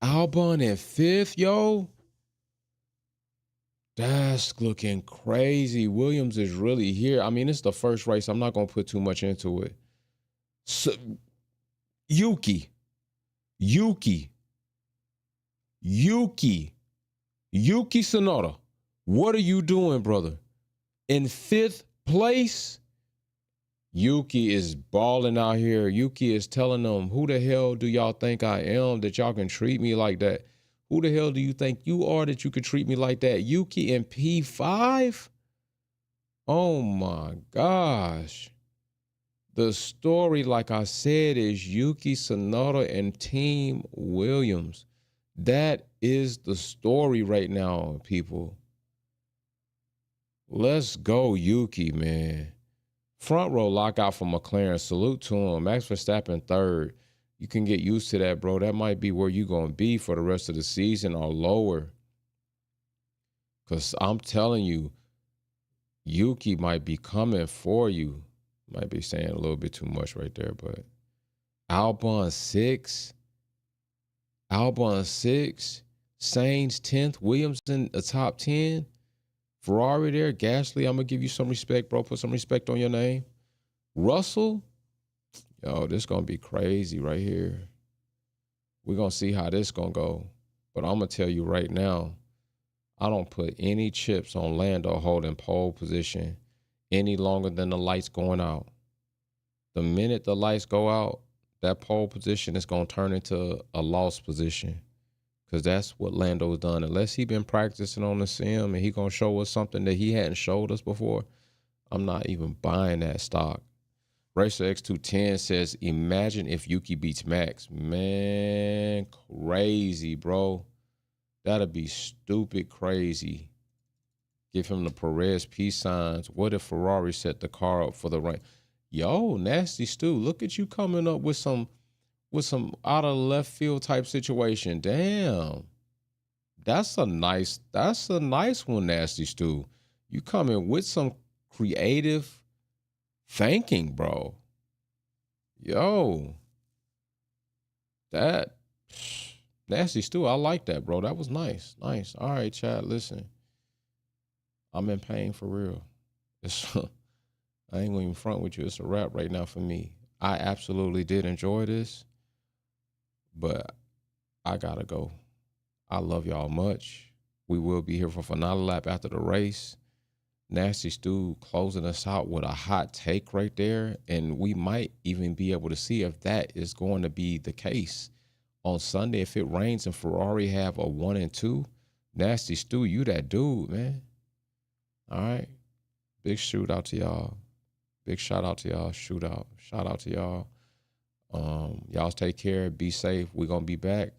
Albon in 5th, yo. That's looking crazy. Williams is really here. I mean, it's the first race. I'm not going to put too much into it. So, Yuki Tsunoda, what are you doing, brother? In 5th place, Yuki is balling out here. Yuki is telling them, who the hell do y'all think I am that y'all can treat me like that? Who the hell do you think you are that you could treat me like that? Yuki in P5? Oh my gosh. The story, like I said, is Yuki Tsunoda and Team Williams. That is the story right now, people. Let's go, Yuki, man. Front row lockout for McLaren. Salute to him. Max Verstappen 3rd. You can get used to that, bro. That might be where you're going to be for the rest of the season or lower. Because I'm telling you, Yuki might be coming for you. Might be saying a little bit too much right there, but Albon 6. Albon 6. Sainz 10th. Williams in the top 10. Ferrari there. Gasly, I'm going to give you some respect, bro. Put some respect on your name. Russell. Yo, this going to be crazy right here. We're going to see how this going to go. But I'm going to tell you right now, I don't put any chips on Lando holding pole position any longer than the lights going out. The minute the lights go out, that pole position is going to turn into a lost position, because that's what Lando's done. Unless he been practicing on the sim and he going to show us something that he hadn't showed us before, I'm not even buying that stock. Racer X210 says, imagine if Yuki beats Max. Man, crazy, bro. That'd be stupid crazy. Give him the Perez peace signs. What if Ferrari set the car up for the rain? Yo, Nasty Stu, look at you coming up with some out of left field type situation. Damn. That's a nice one, Nasty Stu. You coming with some creative thinking, bro. Yo. That Nasty Stu, I like that, bro. That was nice. Nice. All right, Chad, listen. I'm in pain for real. I ain't gonna even front with you. It's a wrap right now for me. I absolutely did enjoy this, but I gotta go. I love y'all much. We will be here for finale lap after the race. Nasty Stu closing us out with a hot take right there, and we might even be able to see if that is going to be the case on Sunday. If it rains and Ferrari have a 1 and 2, Nasty Stu, you that dude, man. All right. Big shootout to y'all. Big shout out to y'all. Shootout. Shout out to y'all. Y'all take care. Be safe. We're going to be back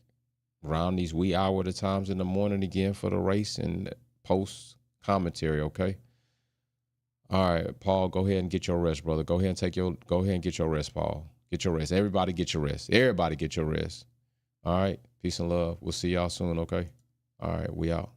around these wee hour of times in the morning again for the race and post commentary, okay? All right, Paul, go ahead and get your rest, brother. Go ahead and get your rest, Paul. Get your rest. Everybody get your rest. Everybody get your rest. All right. Peace and love. We'll see y'all soon, okay? All right, we out.